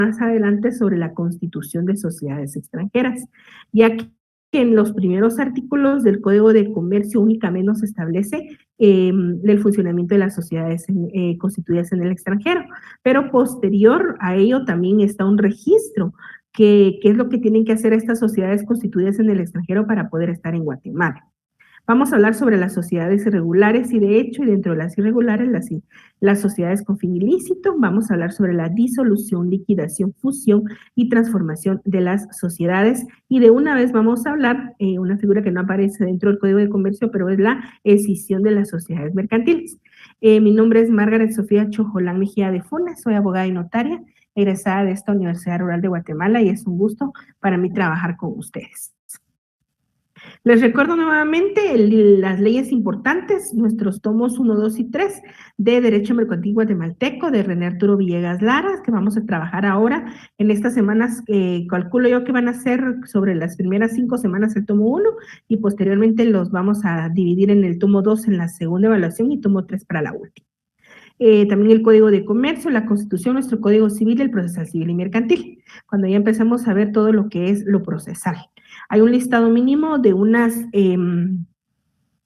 más adelante sobre la constitución de sociedades extranjeras, ya que en los primeros artículos del Código de Comercio únicamente nos establece el funcionamiento de las sociedades constituidas en el extranjero, pero posterior a ello también está un registro que es lo que tienen que hacer estas sociedades constituidas en el extranjero para poder estar en Guatemala. Vamos a hablar sobre las sociedades irregulares y de hecho, y dentro de las irregulares, las sociedades con fin ilícito. Vamos a hablar sobre la disolución, liquidación, fusión y transformación de las sociedades. Y de una vez vamos a hablar, una figura que no aparece dentro del Código de Comercio, pero es la escisión de las sociedades mercantiles. Mi nombre es Margaret Sofía Chojolán Mejía de Funes, soy abogada y notaria, egresada de esta Universidad Rural de Guatemala y es un gusto para mí trabajar con ustedes. Les recuerdo nuevamente las leyes importantes, nuestros tomos 1, 2 y 3 de Derecho Mercantil Guatemalteco de René Arturo Villegas Lara, que vamos a trabajar ahora en estas semanas. Calculo yo que van a ser sobre las primeras 5 semanas el tomo 1 y posteriormente los vamos a dividir en el tomo 2 en la segunda evaluación y tomo 3 para la última. También el Código de Comercio, la Constitución, nuestro Código Civil, el Procesal Civil y Mercantil, cuando ya empezamos a ver todo lo que es lo procesal. Hay un listado mínimo de unas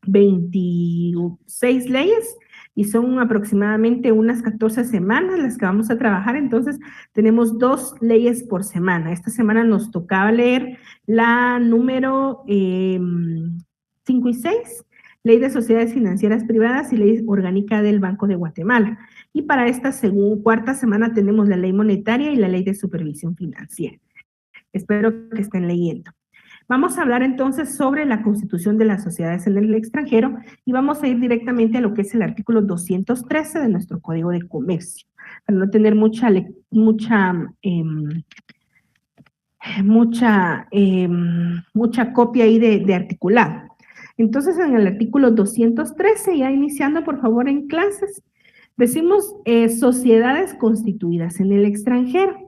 26 leyes y son aproximadamente unas 14 semanas las que vamos a trabajar, entonces tenemos 2 leyes por semana. Esta semana nos tocaba leer la número 5 y 6, Ley de Sociedades Financieras Privadas y Ley Orgánica del Banco de Guatemala. Y para esta cuarta semana tenemos la Ley Monetaria y la Ley de Supervisión Financiera. Espero que estén leyendo. Vamos a hablar entonces sobre la constitución de las sociedades en el extranjero y vamos a ir directamente a lo que es el artículo 213 de nuestro Código de Comercio, para no tener mucha copia ahí de articulado. Entonces, en el artículo 213, ya iniciando, por favor, en clases, decimos sociedades constituidas en el extranjero.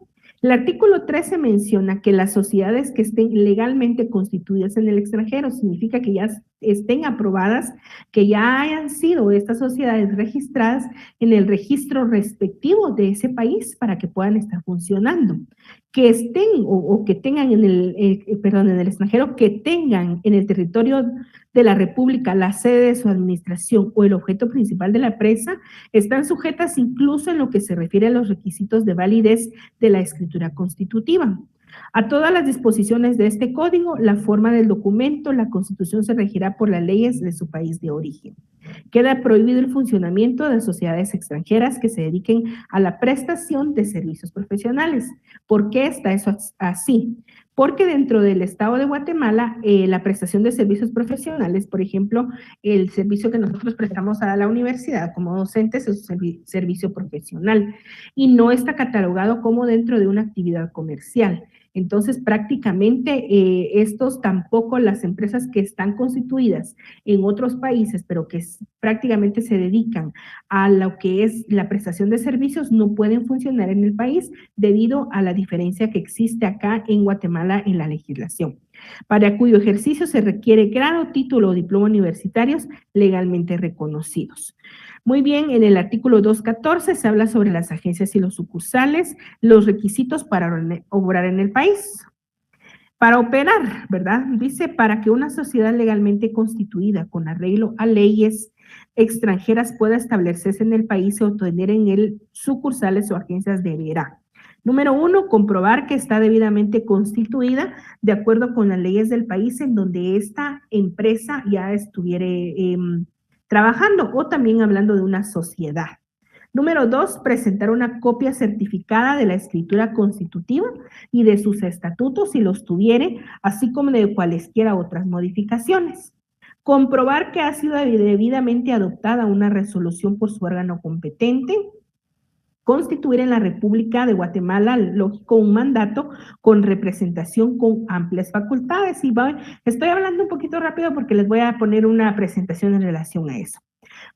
El artículo 13 menciona que las sociedades que estén legalmente constituidas en el extranjero significa que ya estén aprobadas, que ya hayan sido estas sociedades registradas en el registro respectivo de ese país para que puedan estar funcionando. Que estén o que tengan en el extranjero, que tengan en el territorio de la República la sede de su administración o el objeto principal de la empresa, están sujetas incluso en lo que se refiere a los requisitos de validez de la escritura constitutiva. A todas las disposiciones de este código, la forma del documento, la Constitución se regirá por las leyes de su país de origen. Queda prohibido el funcionamiento de sociedades extranjeras que se dediquen a la prestación de servicios profesionales. ¿Por qué está eso así? Porque dentro del Estado de Guatemala, la prestación de servicios profesionales, por ejemplo, el servicio que nosotros prestamos a la universidad como docentes es un servicio profesional y no está catalogado como dentro de una actividad comercial. Entonces, prácticamente estos tampoco, las empresas que están constituidas en otros países, pero que prácticamente se dedican a lo que es la prestación de servicios, no pueden funcionar en el país debido a la diferencia que existe acá en Guatemala en la legislación, para cuyo ejercicio se requiere grado, título o diploma universitarios legalmente reconocidos. Muy bien, en el artículo 214 se habla sobre las agencias y los sucursales, los requisitos para obrar en el país. Para operar, ¿verdad? Dice, para que una sociedad legalmente constituida con arreglo a leyes extranjeras pueda establecerse en el país o tener en él sucursales o agencias deberá. Número 1, comprobar que está debidamente constituida de acuerdo con las leyes del país en donde esta empresa ya estuviera trabajando o también hablando de una sociedad. Número 2, presentar una copia certificada de la escritura constitutiva y de sus estatutos si los tuviere, así como de cualesquiera otras modificaciones. Comprobar que ha sido debidamente adoptada una resolución por su órgano competente. Constituir en la República de Guatemala, lógico, un mandato con representación con amplias facultades. Y estoy hablando un poquito rápido porque les voy a poner una presentación en relación a eso.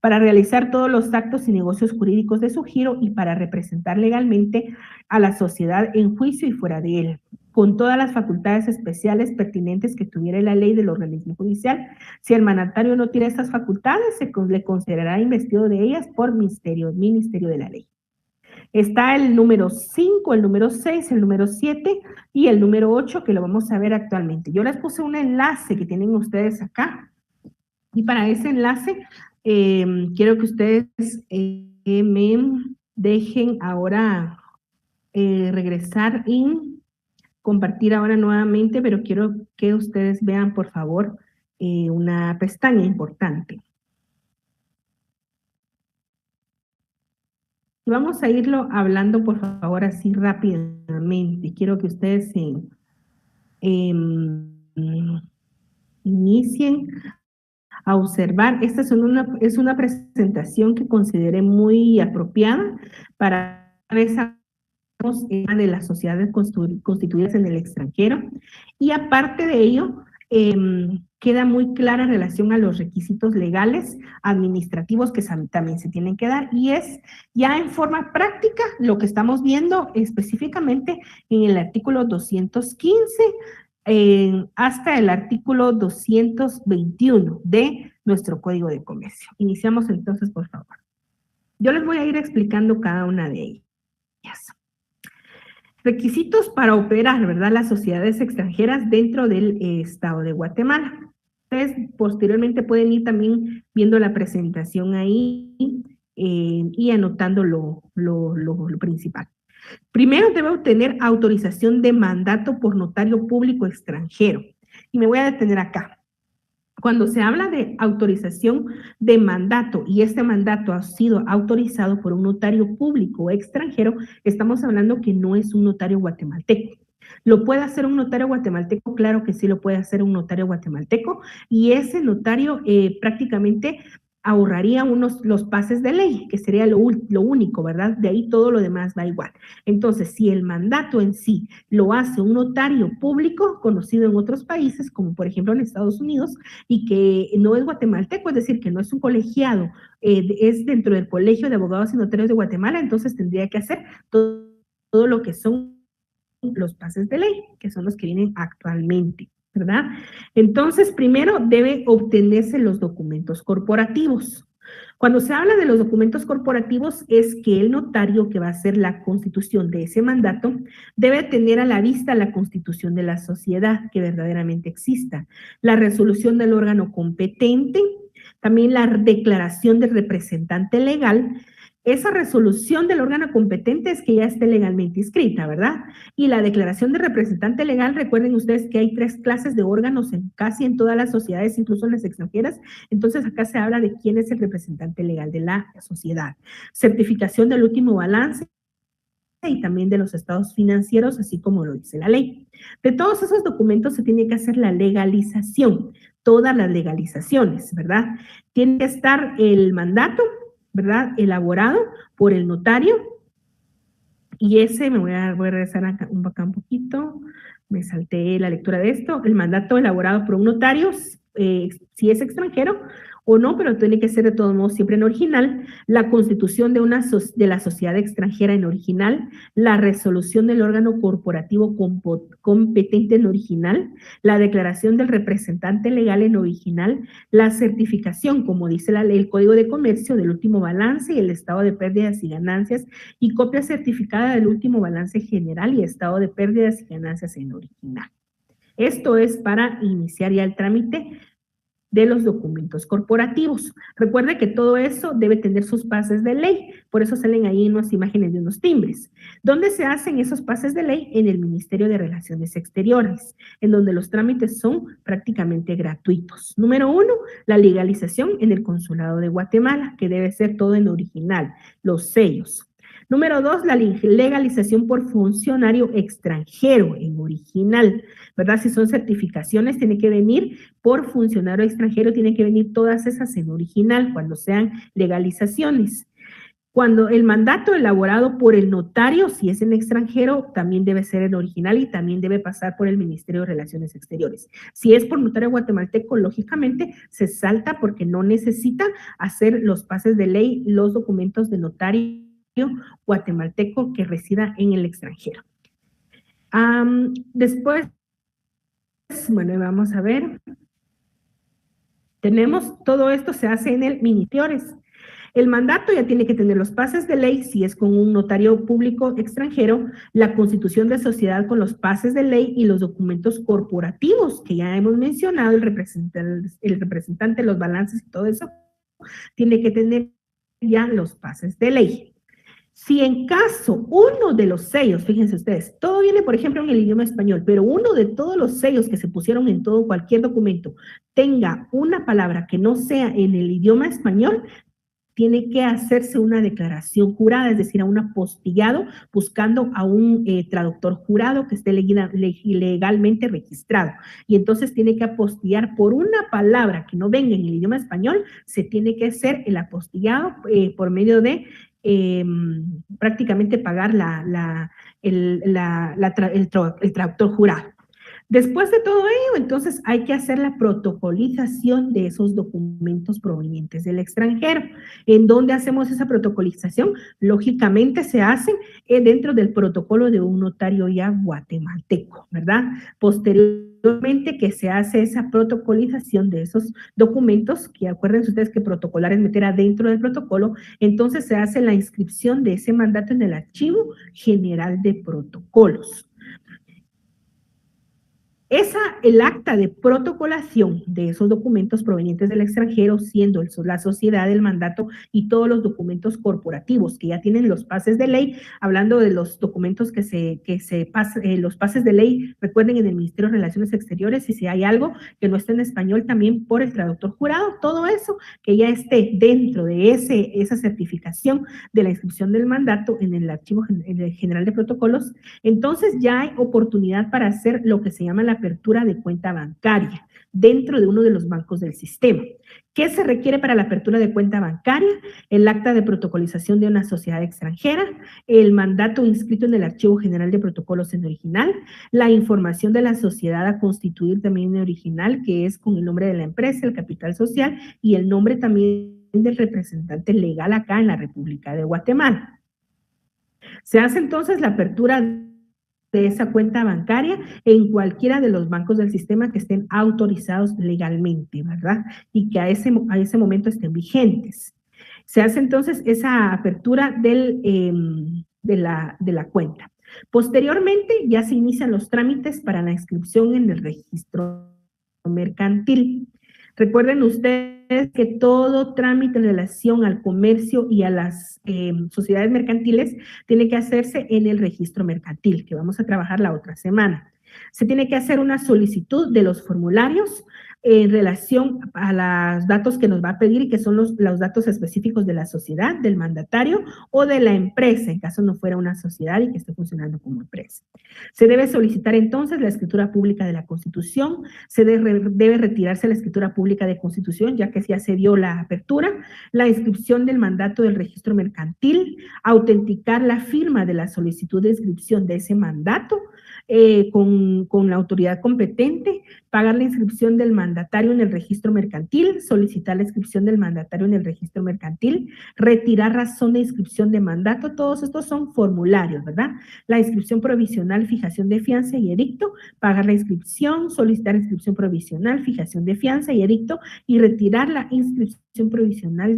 Para realizar todos los actos y negocios jurídicos de su giro y para representar legalmente a la sociedad en juicio y fuera de él, con todas las facultades especiales pertinentes que tuviera la ley del organismo judicial. Si el mandatario no tiene estas facultades, le considerará investido de ellas por ministerio de la ley. Está el número 5, el número 6, el número 7 y el número 8 que lo vamos a ver actualmente. Yo les puse un enlace que tienen ustedes acá y para ese enlace quiero que ustedes me dejen ahora regresar y compartir ahora nuevamente, pero quiero que ustedes vean, por favor, una pestaña importante. Vamos a irlo hablando, por favor, así rápidamente. Quiero que ustedes em, inicien a observar. Esta es una presentación que consideré muy apropiada para esa de las sociedades constituidas en el extranjero y aparte de ello queda muy clara en relación a los requisitos legales, administrativos que también se tienen que dar y es ya en forma práctica lo que estamos viendo específicamente en el artículo 215 hasta el artículo 221 de nuestro Código de Comercio. Iniciamos entonces, por favor. Yo les voy a ir explicando cada una de ellas. Requisitos para operar, ¿verdad? Las sociedades extranjeras dentro del Estado de Guatemala. Ustedes posteriormente pueden ir también viendo la presentación ahí y anotando lo principal. Primero debe obtener autorización de mandato por notario público extranjero. Y me voy a detener acá. Cuando se habla de autorización de mandato y este mandato ha sido autorizado por un notario público extranjero, estamos hablando que no es un notario guatemalteco. ¿Lo puede hacer un notario guatemalteco? Claro que sí lo puede hacer un notario guatemalteco y ese notario prácticamente ahorraría los pases de ley, que sería lo único, ¿verdad? De ahí todo lo demás va igual. Entonces, si el mandato en sí lo hace un notario público conocido en otros países, como por ejemplo en Estados Unidos, y que no es guatemalteco, es decir, que no es un colegiado, es dentro del Colegio de Abogados y Notarios de Guatemala, entonces tendría que hacer todo lo que son los pases de ley, que son los que vienen actualmente, ¿verdad? Entonces, primero debe obtenerse los documentos corporativos. Cuando se habla de los documentos corporativos es que el notario que va a hacer la constitución de ese mandato debe tener a la vista la constitución de la sociedad que verdaderamente exista, la resolución del órgano competente, también la declaración del representante legal. Esa resolución del órgano competente es que ya esté legalmente inscrita, ¿verdad? Y la declaración de representante legal, recuerden ustedes que hay 3 clases de órganos casi en todas las sociedades, incluso en las extranjeras. Entonces acá se habla de quién es el representante legal de la sociedad. Certificación del último balance y también de los estados financieros, así como lo dice la ley. De todos esos documentos se tiene que hacer la legalización, todas las legalizaciones, ¿verdad? Tiene que estar el mandato, ¿verdad? Elaborado por el notario. Y ese, me voy a regresar acá un poquito, me salté la lectura de esto, el mandato elaborado por un notario, si es extranjero o no, pero tiene que ser de todos modos siempre en original, la constitución de la sociedad extranjera en original, la resolución del órgano corporativo competente en original, la declaración del representante legal en original, la certificación, como dice la ley, el Código de Comercio del último balance y el estado de pérdidas y ganancias y copia certificada del último balance general y estado de pérdidas y ganancias en original. Esto es para iniciar ya el trámite de los documentos corporativos. Recuerde que todo eso debe tener sus pases de ley, por eso salen ahí unas imágenes de unos timbres. ¿Dónde se hacen esos pases de ley? En el Ministerio de Relaciones Exteriores, en donde los trámites son prácticamente gratuitos. Número 1, la legalización en el Consulado de Guatemala, que debe ser todo en original, los sellos. Número 2, la legalización por funcionario extranjero en original, ¿verdad? Si son certificaciones, tiene que venir por funcionario extranjero, tienen que venir todas esas en original cuando sean legalizaciones. Cuando el mandato elaborado por el notario, si es en extranjero, también debe ser en original y también debe pasar por el Ministerio de Relaciones Exteriores. Si es por notario guatemalteco, lógicamente se salta porque no necesita hacer los pases de ley, los documentos de notario guatemalteco que resida en el extranjero. Después, bueno, vamos a ver. Tenemos, todo esto se hace en el Ministerio. El mandato ya tiene que tener los pases de ley, si es con un notario público extranjero, la constitución de sociedad con los pases de ley y los documentos corporativos, que ya hemos mencionado, el representante, los balances y todo eso, tiene que tener ya los pases de ley. Si en caso uno de los sellos, fíjense ustedes, todo viene, por ejemplo, en el idioma español, pero uno de todos los sellos que se pusieron en todo cualquier documento tenga una palabra que no sea en el idioma español, tiene que hacerse una declaración jurada, es decir, a un apostillado, buscando a un traductor jurado que esté legalmente registrado. Y entonces tiene que apostillar por una palabra que no venga en el idioma español, se tiene que hacer el apostillado por medio de prácticamente pagar el traductor jurado. Después de todo ello, entonces hay que hacer la protocolización de esos documentos provenientes del extranjero. ¿En dónde hacemos esa protocolización? Lógicamente se hace dentro del protocolo de un notario ya guatemalteco, ¿verdad? Posteriormente que se hace esa protocolización de esos documentos, que acuérdense ustedes que protocolar es meter adentro del protocolo, entonces se hace la inscripción de ese mandato en el Archivo General de Protocolos. El acta de protocolación de esos documentos provenientes del extranjero, siendo la sociedad, el mandato y todos los documentos corporativos que ya tienen los pases de ley, hablando de los documentos los pases de ley, recuerden en el Ministerio de Relaciones Exteriores, y si hay algo que no esté en español también por el traductor jurado, todo eso que ya esté dentro de esa certificación de la inscripción del mandato en el Archivo General de Protocolos, entonces ya hay oportunidad para hacer lo que se llama la apertura de cuenta bancaria dentro de uno de los bancos del sistema. ¿Qué se requiere para la apertura de cuenta bancaria? El acta de protocolización de una sociedad extranjera, el mandato inscrito en el Archivo General de Protocolos en original, la información de la sociedad a constituir también en original, que es con el nombre de la empresa, el capital social y el nombre también del representante legal acá en la República de Guatemala. Se hace entonces la apertura de esa cuenta bancaria en cualquiera de los bancos del sistema que estén autorizados legalmente, ¿verdad? Y que a ese momento estén vigentes. Se hace entonces esa apertura de la cuenta. Posteriormente ya se inician los trámites para la inscripción en el registro mercantil. Recuerden ustedes que todo trámite en relación al comercio y a las sociedades mercantiles tiene que hacerse en el registro mercantil, que vamos a trabajar la otra semana. Se tiene que hacer una solicitud de los formularios en relación a los datos que nos va a pedir y que son los datos específicos de la sociedad, del mandatario o de la empresa, en caso no fuera una sociedad y que esté funcionando como empresa. Se debe solicitar entonces la escritura pública de la Constitución, se debe retirarse la escritura pública de Constitución, ya que ya se dio la apertura, la inscripción del mandato del registro mercantil, autenticar la firma de la solicitud de inscripción de ese mandato con la autoridad competente, pagar la inscripción del mandatario en el registro mercantil, solicitar la inscripción del mandatario en el registro mercantil, retirar razón de inscripción de mandato, todos estos son formularios, ¿verdad? La inscripción provisional, fijación de fianza y edicto, pagar la inscripción, solicitar inscripción provisional, fijación de fianza y edicto y retirar la inscripción provisional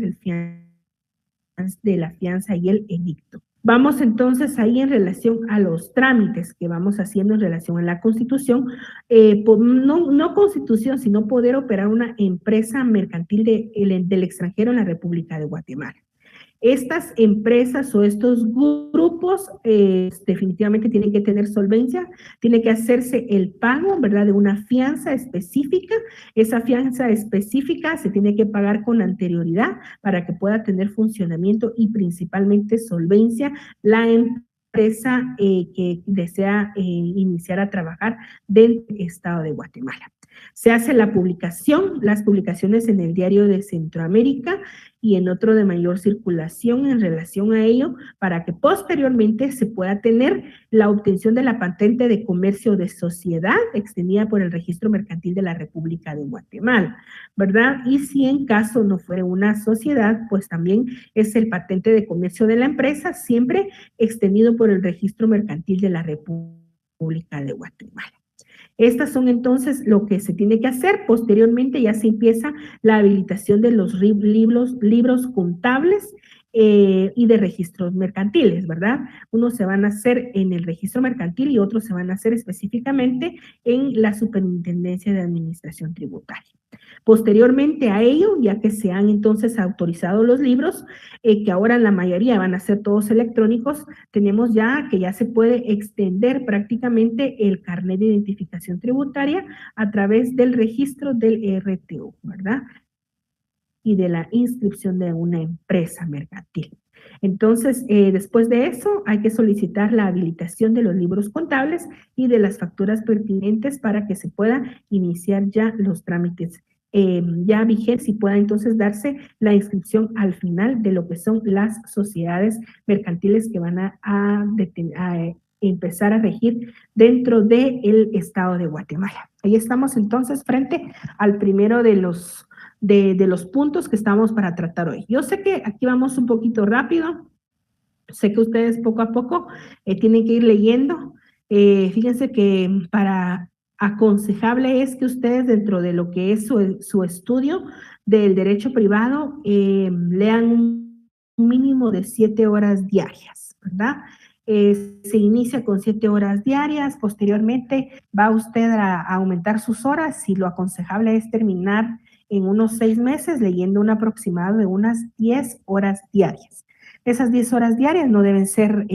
de la fianza y el edicto. Vamos entonces ahí en relación a los trámites que vamos haciendo en relación a la Constitución, no Constitución, sino poder operar una empresa mercantil del extranjero en la República de Guatemala. Estas empresas o estos grupos definitivamente tienen que tener solvencia, tiene que hacerse el pago, ¿verdad?, de una fianza específica. Esa fianza específica se tiene que pagar con anterioridad para que pueda tener funcionamiento y principalmente solvencia la empresa que desea iniciar a trabajar del Estado de Guatemala. Se hace la publicación, las publicaciones en el Diario de Centroamérica y en otro de mayor circulación en relación a ello, para que posteriormente se pueda tener la obtención de la patente de comercio de sociedad extendida por el Registro Mercantil de la República de Guatemala, ¿verdad? Y si en caso no fuera una sociedad, pues también es el patente de comercio de la empresa, siempre extendido por el Registro Mercantil de la República de Guatemala. Estas son entonces lo que se tiene que hacer. Posteriormente ya se empieza la habilitación de los libros contables y de registros mercantiles, ¿verdad? Unos se van a hacer en el registro mercantil y otros se van a hacer específicamente en la Superintendencia de Administración Tributaria. Posteriormente a ello, ya que se han entonces autorizado los libros, que ahora la mayoría van a ser todos electrónicos, tenemos ya que ya se puede extender prácticamente el carnet de identificación tributaria a través del registro del RTU, ¿verdad? Y de la inscripción de una empresa mercantil. Entonces, después de eso, hay que solicitar la habilitación de los libros contables y de las facturas pertinentes para que se pueda iniciar ya los trámites ya vigentes y pueda entonces darse la inscripción al final de lo que son las sociedades mercantiles que van a empezar a regir dentro del estado de Guatemala. Ahí estamos entonces frente al primero de los puntos que estamos para tratar hoy. Yo sé que aquí vamos un poquito rápido, sé que ustedes poco a poco tienen que ir leyendo. Fíjense que para aconsejable es que ustedes dentro de lo que es su estudio del derecho privado lean un mínimo de 7 horas diarias, ¿verdad? Se inicia con 7 horas diarias, posteriormente va usted a aumentar sus horas y lo aconsejable es terminar en unos 6 meses leyendo un aproximado de unas 10 horas diarias. Esas 10 horas diarias no deben ser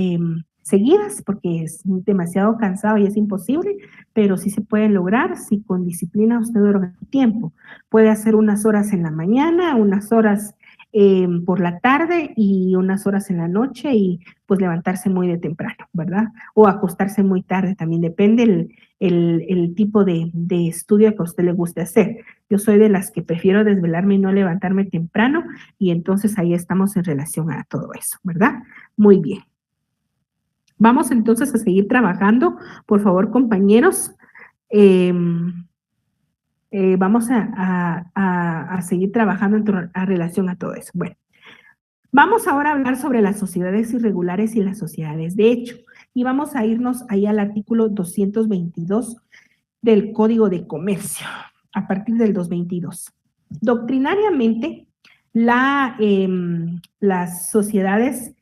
seguidas porque es demasiado cansado y es imposible, pero sí se pueden lograr si con disciplina usted organiza tiempo. Puede hacer unas horas en la mañana, unas horas por la tarde y unas horas en la noche y pues levantarse muy de temprano, ¿verdad? O acostarse muy tarde, también depende el tipo de estudio que a usted le guste hacer. Yo soy de las que prefiero desvelarme y no levantarme temprano y entonces ahí estamos en relación a todo eso, ¿verdad? Muy bien. Vamos entonces a seguir trabajando, por favor, compañeros. Vamos a seguir trabajando en relación a todo eso. Bueno, vamos ahora a hablar sobre las sociedades irregulares y las sociedades de hecho. Y vamos a irnos ahí al artículo 222 del Código de Comercio, a partir del 222. Doctrinariamente, las sociedades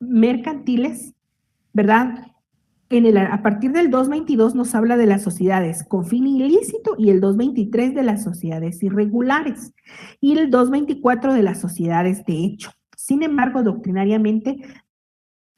mercantiles, ¿verdad? A partir del 222 nos habla de las sociedades con fin ilícito y el 223 de las sociedades irregulares y el 224 de las sociedades de hecho. Sin embargo, doctrinariamente,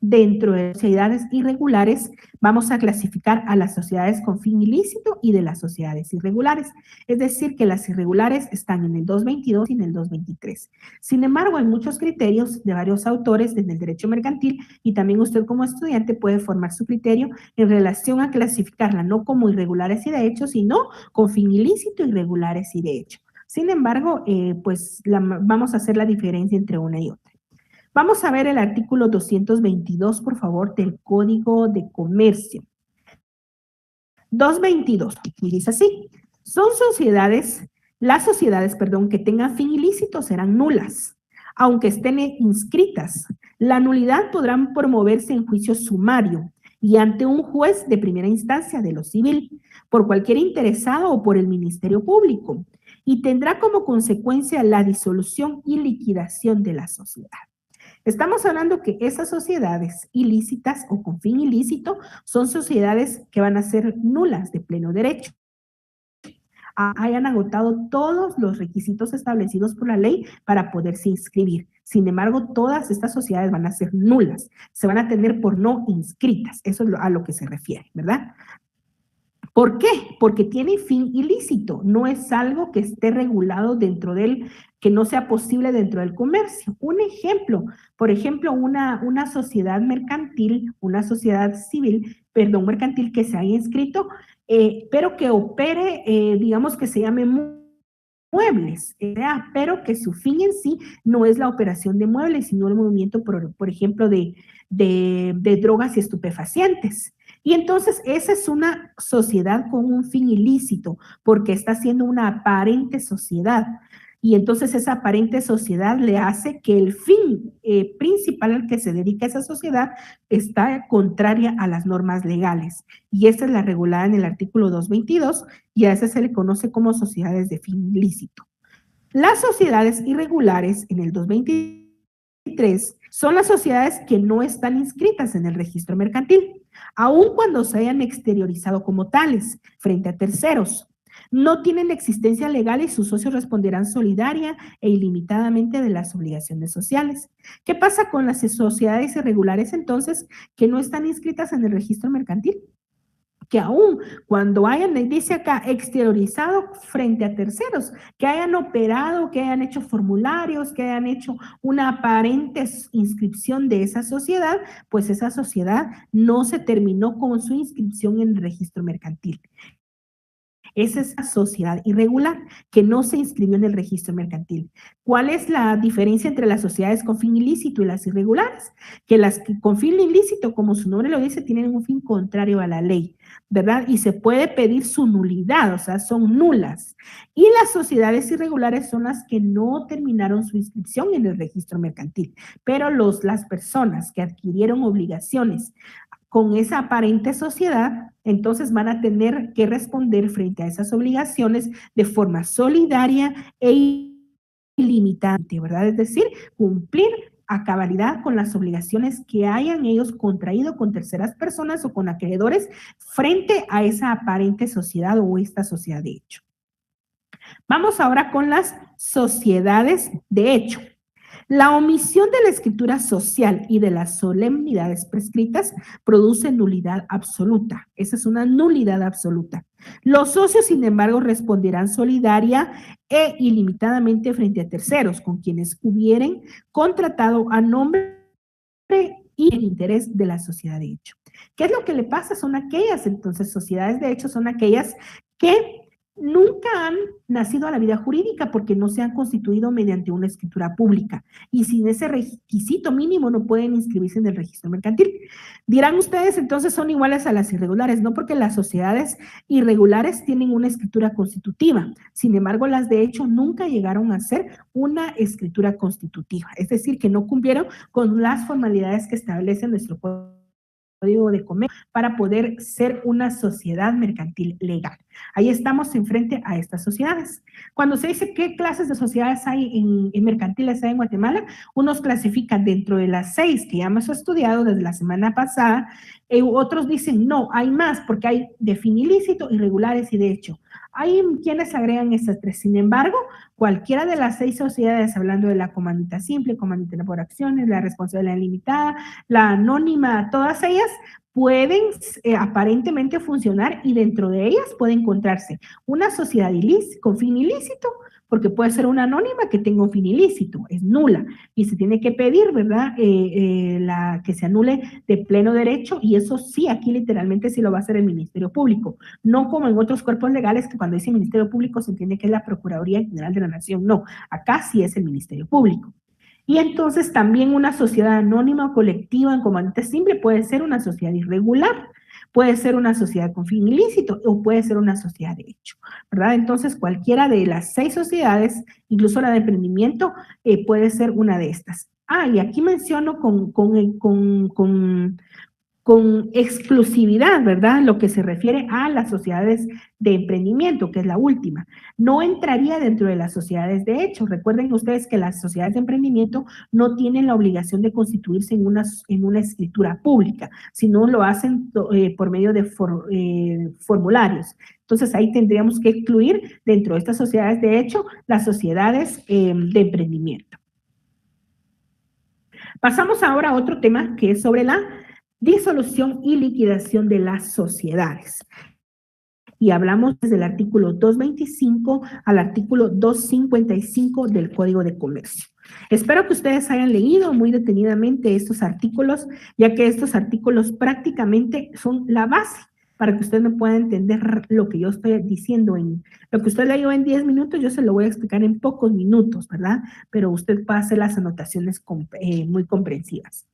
dentro de las sociedades irregulares vamos a clasificar a las sociedades con fin ilícito y de las sociedades irregulares. Es decir, que las irregulares están en el 222 y en el 223. Sin embargo, hay muchos criterios de varios autores en el derecho mercantil y también usted como estudiante puede formar su criterio en relación a clasificarla no como irregulares y de hecho, sino con fin ilícito, irregulares y de hecho. Sin embargo, vamos a hacer la diferencia entre una y otra. Vamos a ver el artículo 222, por favor, del Código de Comercio. 222, y dice así, las sociedades, que tengan fin ilícito serán nulas, aunque estén inscritas. La nulidad podrán promoverse en juicio sumario y ante un juez de primera instancia de lo civil, por cualquier interesado o por el Ministerio Público, y tendrá como consecuencia la disolución y liquidación de la sociedad. Estamos hablando que esas sociedades ilícitas o con fin ilícito son sociedades que van a ser nulas de pleno derecho. Hayan agotado todos los requisitos establecidos por la ley para poderse inscribir. Sin embargo, todas estas sociedades van a ser nulas, se van a tener por no inscritas. Eso es a lo que se refiere, ¿verdad? ¿Por qué? Porque tiene fin ilícito, no es algo que esté regulado dentro del, que no sea posible dentro del comercio. Un ejemplo, por ejemplo, una sociedad mercantil, una sociedad civil, mercantil que se haya inscrito, pero que opere, digamos que se llame muebles, pero que su fin en sí no es la operación de muebles, sino el movimiento, por ejemplo, de drogas y estupefacientes. Y entonces esa es una sociedad con un fin ilícito, porque está siendo una aparente sociedad. Y entonces esa aparente sociedad le hace que el fin principal al que se dedica esa sociedad está contraria a las normas legales. Y esta es la regulada en el artículo 222 y a esa se le conoce como sociedades de fin ilícito. Las sociedades irregulares en el 223 son las sociedades que no están inscritas en el registro mercantil, aun cuando se hayan exteriorizado como tales frente a terceros. No tienen existencia legal y sus socios responderán solidaria e ilimitadamente de las obligaciones sociales. ¿Qué pasa con las sociedades irregulares entonces que no están inscritas en el registro mercantil? Que aún cuando hayan, dice acá, exteriorizado frente a terceros, que hayan operado, que hayan hecho formularios, que hayan hecho una aparente inscripción de esa sociedad, pues esa sociedad no se terminó con su inscripción en el registro mercantil. Esa es la sociedad irregular que no se inscribió en el registro mercantil. ¿Cuál es la diferencia entre las sociedades con fin ilícito y las irregulares? Que las con fin ilícito, como su nombre lo dice, tienen un fin contrario a la ley, ¿verdad? Y se puede pedir su nulidad, o sea, son nulas. Y las sociedades irregulares son las que no terminaron su inscripción en el registro mercantil, pero las personas que adquirieron obligaciones con esa aparente sociedad, entonces van a tener que responder frente a esas obligaciones de forma solidaria e ilimitante, ¿verdad? Es decir, cumplir a cabalidad con las obligaciones que hayan ellos contraído con terceras personas o con acreedores frente a esa aparente sociedad o esta sociedad de hecho. Vamos ahora con las sociedades de hecho. La omisión de la escritura social y de las solemnidades prescritas produce nulidad absoluta. Esa es una nulidad absoluta. Los socios, sin embargo, responderán solidaria e ilimitadamente frente a terceros, con quienes hubieren contratado a nombre y en interés de la sociedad de hecho. ¿Qué es lo que le pasa? Son aquellas, entonces, sociedades de hecho son aquellas que nunca han nacido a la vida jurídica porque no se han constituido mediante una escritura pública y sin ese requisito mínimo no pueden inscribirse en el registro mercantil. Dirán ustedes, entonces son iguales a las irregulares, no porque las sociedades irregulares tienen una escritura constitutiva, sin embargo las de hecho nunca llegaron a ser una escritura constitutiva, es decir, que no cumplieron con las formalidades que establece nuestro Código de Comercio para poder ser una sociedad mercantil legal. Ahí estamos enfrente a estas sociedades. Cuando se dice qué clases de sociedades hay en mercantiles hay en Guatemala, unos clasifican dentro de las 6 que ya hemos estudiado desde la semana pasada, otros dicen no, hay más porque hay de fin ilícito, irregulares y de hecho. Hay quienes agregan estas 3. Sin embargo, cualquiera de las 6 sociedades, hablando de la comandita simple, comandita por acciones, la responsabilidad limitada, la anónima, todas ellas pueden aparentemente funcionar y dentro de ellas puede encontrarse una sociedad con fin ilícito, porque puede ser una anónima que tenga un fin ilícito, es nula, y se tiene que pedir, ¿verdad?, que se anule de pleno derecho, y eso sí, aquí literalmente sí lo va a hacer el Ministerio Público, no como en otros cuerpos legales que cuando dice Ministerio Público se entiende que es la Procuraduría General de la Nación, no, acá sí es el Ministerio Público. Y entonces también una sociedad anónima o colectiva en comandante simple puede ser una sociedad irregular, puede ser una sociedad con fin ilícito o puede ser una sociedad de hecho, ¿verdad? Entonces cualquiera de las 6 sociedades, incluso la de emprendimiento, puede ser una de estas. Y aquí menciono con exclusividad, ¿verdad? Lo que se refiere a las sociedades de emprendimiento, que es la última. No entraría dentro de las sociedades de hecho. Recuerden ustedes que las sociedades de emprendimiento no tienen la obligación de constituirse en una escritura pública, sino lo hacen por medio de formularios. Entonces ahí tendríamos que excluir dentro de estas sociedades de hecho las sociedades de emprendimiento. Pasamos ahora a otro tema que es sobre la disolución y liquidación de las sociedades. Y hablamos desde el artículo 225 al artículo 255 del Código de Comercio. Espero que ustedes hayan leído muy detenidamente estos artículos, ya que estos artículos prácticamente son la base para que usted me pueda entender lo que yo estoy diciendo. Lo que usted leyó en 10 minutos, yo se lo voy a explicar en pocos minutos, ¿verdad? Pero usted puede hacer las anotaciones muy comprensivas.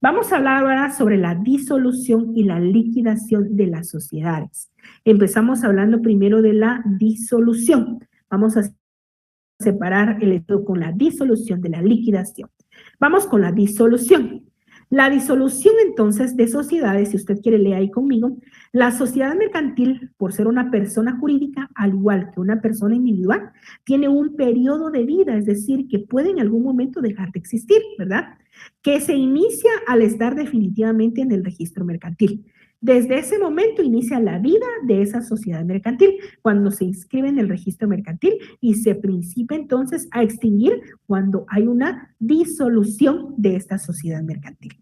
Vamos a hablar ahora sobre la disolución y la liquidación de las sociedades. Empezamos hablando primero de la disolución. Vamos a separar el esto con la disolución de la liquidación. Vamos con la disolución. La disolución entonces de sociedades, si usted quiere leer ahí conmigo, la sociedad mercantil, por ser una persona jurídica, al igual que una persona individual, tiene un periodo de vida, es decir, que puede en algún momento dejar de existir, ¿verdad? Que se inicia al estar definitivamente en el registro mercantil. Desde ese momento inicia la vida de esa sociedad mercantil, cuando se inscribe en el registro mercantil y se principia entonces a extinguir cuando hay una disolución de esta sociedad mercantil.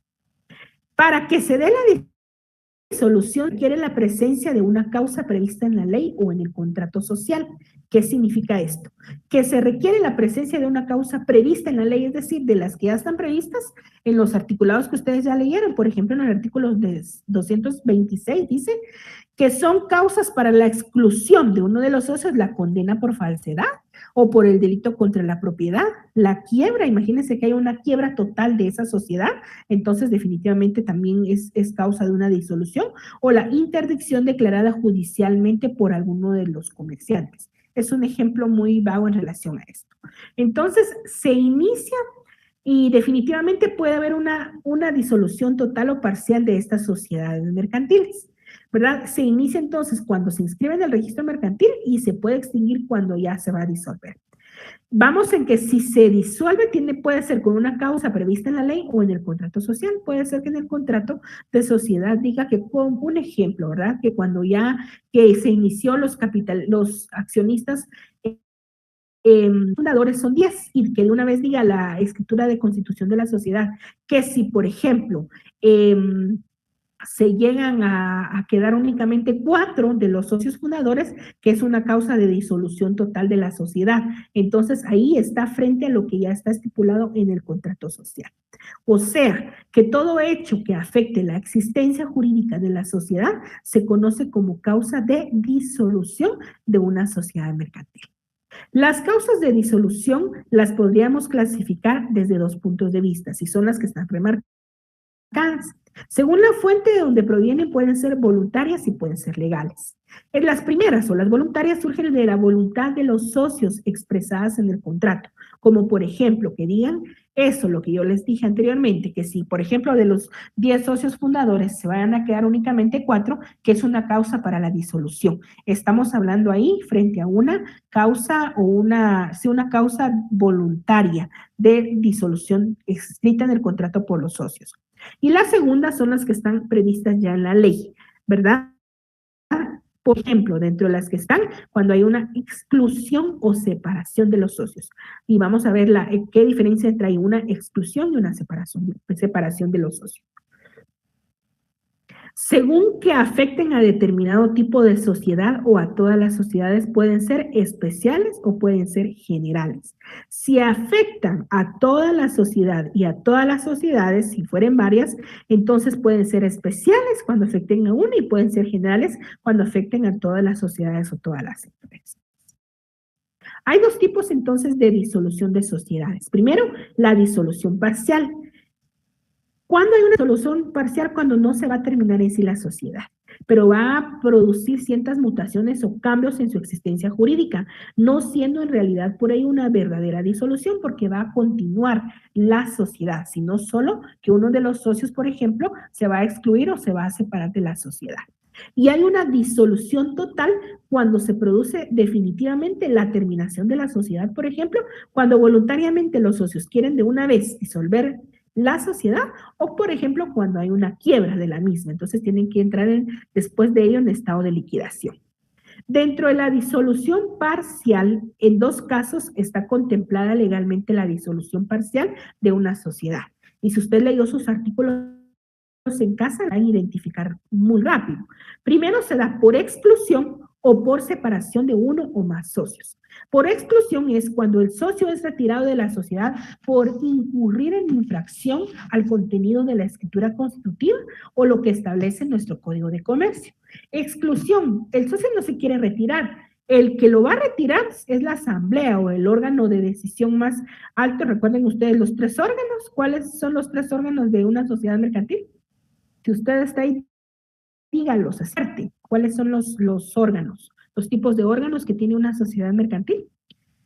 Para que se dé la disolución requiere la presencia de una causa prevista en la ley o en el contrato social. ¿Qué significa esto? Que se requiere la presencia de una causa prevista en la ley, es decir, de las que ya están previstas en los articulados que ustedes ya leyeron. Por ejemplo, en el artículo 226 dice que son causas para la exclusión de uno de los socios, la condena por falsedad o por el delito contra la propiedad, la quiebra. Imagínense que hay una quiebra total de esa sociedad, entonces definitivamente también es causa de una disolución, o la interdicción declarada judicialmente por alguno de los comerciantes. Es un ejemplo muy vago en relación a esto. Entonces, se inicia y definitivamente puede haber una disolución total o parcial de estas sociedades mercantiles, ¿verdad? Se inicia entonces cuando se inscribe en el registro mercantil y se puede extinguir cuando ya se va a disolver. Vamos en que si se disuelve, puede ser con una causa prevista en la ley o en el contrato social. Puede ser que en el contrato de sociedad diga que, con un ejemplo, ¿verdad? Que cuando ya que se inició los accionistas fundadores son 10 y que de una vez diga la escritura de constitución de la sociedad que si, por ejemplo, se llegan a quedar únicamente 4 de los socios fundadores, que es una causa de disolución total de la sociedad. Entonces, ahí está frente a lo que ya está estipulado en el contrato social. O sea, que todo hecho que afecte la existencia jurídica de la sociedad se conoce como causa de disolución de una sociedad mercantil. Las causas de disolución las podríamos clasificar desde 2 puntos de vista, si son las que están remarcadas. Según la fuente de donde provienen, pueden ser voluntarias y pueden ser legales. En las primeras o las voluntarias surgen de la voluntad de los socios expresadas en el contrato, como por ejemplo que digan eso, lo que yo les dije anteriormente, que si por ejemplo de los 10 socios fundadores se vayan a quedar únicamente 4, que es una causa para la disolución. Estamos hablando ahí frente a una causa o una causa voluntaria de disolución escrita en el contrato por los socios. Y las segundas son las que están previstas ya en la ley, ¿verdad? Por ejemplo, dentro de las que están, cuando hay una exclusión o separación de los socios. Y vamos a ver qué diferencia entre una exclusión y una separación de los socios. Según que afecten a determinado tipo de sociedad o a todas las sociedades, pueden ser especiales o pueden ser generales. Si afectan a toda la sociedad y a todas las sociedades, si fueren varias, entonces pueden ser especiales cuando afecten a una y pueden ser generales cuando afecten a todas las sociedades o todas las empresas. Hay 2 tipos entonces de disolución de sociedades. Primero, la disolución parcial. ¿Cuándo hay una disolución parcial? Cuando no se va a terminar en sí la sociedad, pero va a producir ciertas mutaciones o cambios en su existencia jurídica, no siendo en realidad por ahí una verdadera disolución, porque va a continuar la sociedad, sino solo que uno de los socios, por ejemplo, se va a excluir o se va a separar de la sociedad. Y hay una disolución total cuando se produce definitivamente la terminación de la sociedad, por ejemplo, cuando voluntariamente los socios quieren de una vez disolver la sociedad o, por ejemplo, cuando hay una quiebra de la misma. Entonces tienen que entrar después de ello en estado de liquidación. Dentro de la disolución parcial, en 2 casos está contemplada legalmente la disolución parcial de una sociedad. Y si usted leyó sus artículos en casa, la van a identificar muy rápido. Primero se da por exclusión o por separación de uno o más socios. Por exclusión es cuando el socio es retirado de la sociedad por incurrir en infracción al contenido de la escritura constitutiva o lo que establece nuestro Código de Comercio. Exclusión, el socio no se quiere retirar. El que lo va a retirar es la asamblea o el órgano de decisión más alto. Recuerden ustedes los 3 órganos. ¿Cuáles son los 3 órganos de una sociedad mercantil? Si usted está ahí, dígalos, acerte. ¿Cuáles son los órganos, los tipos de órganos que tiene una sociedad mercantil?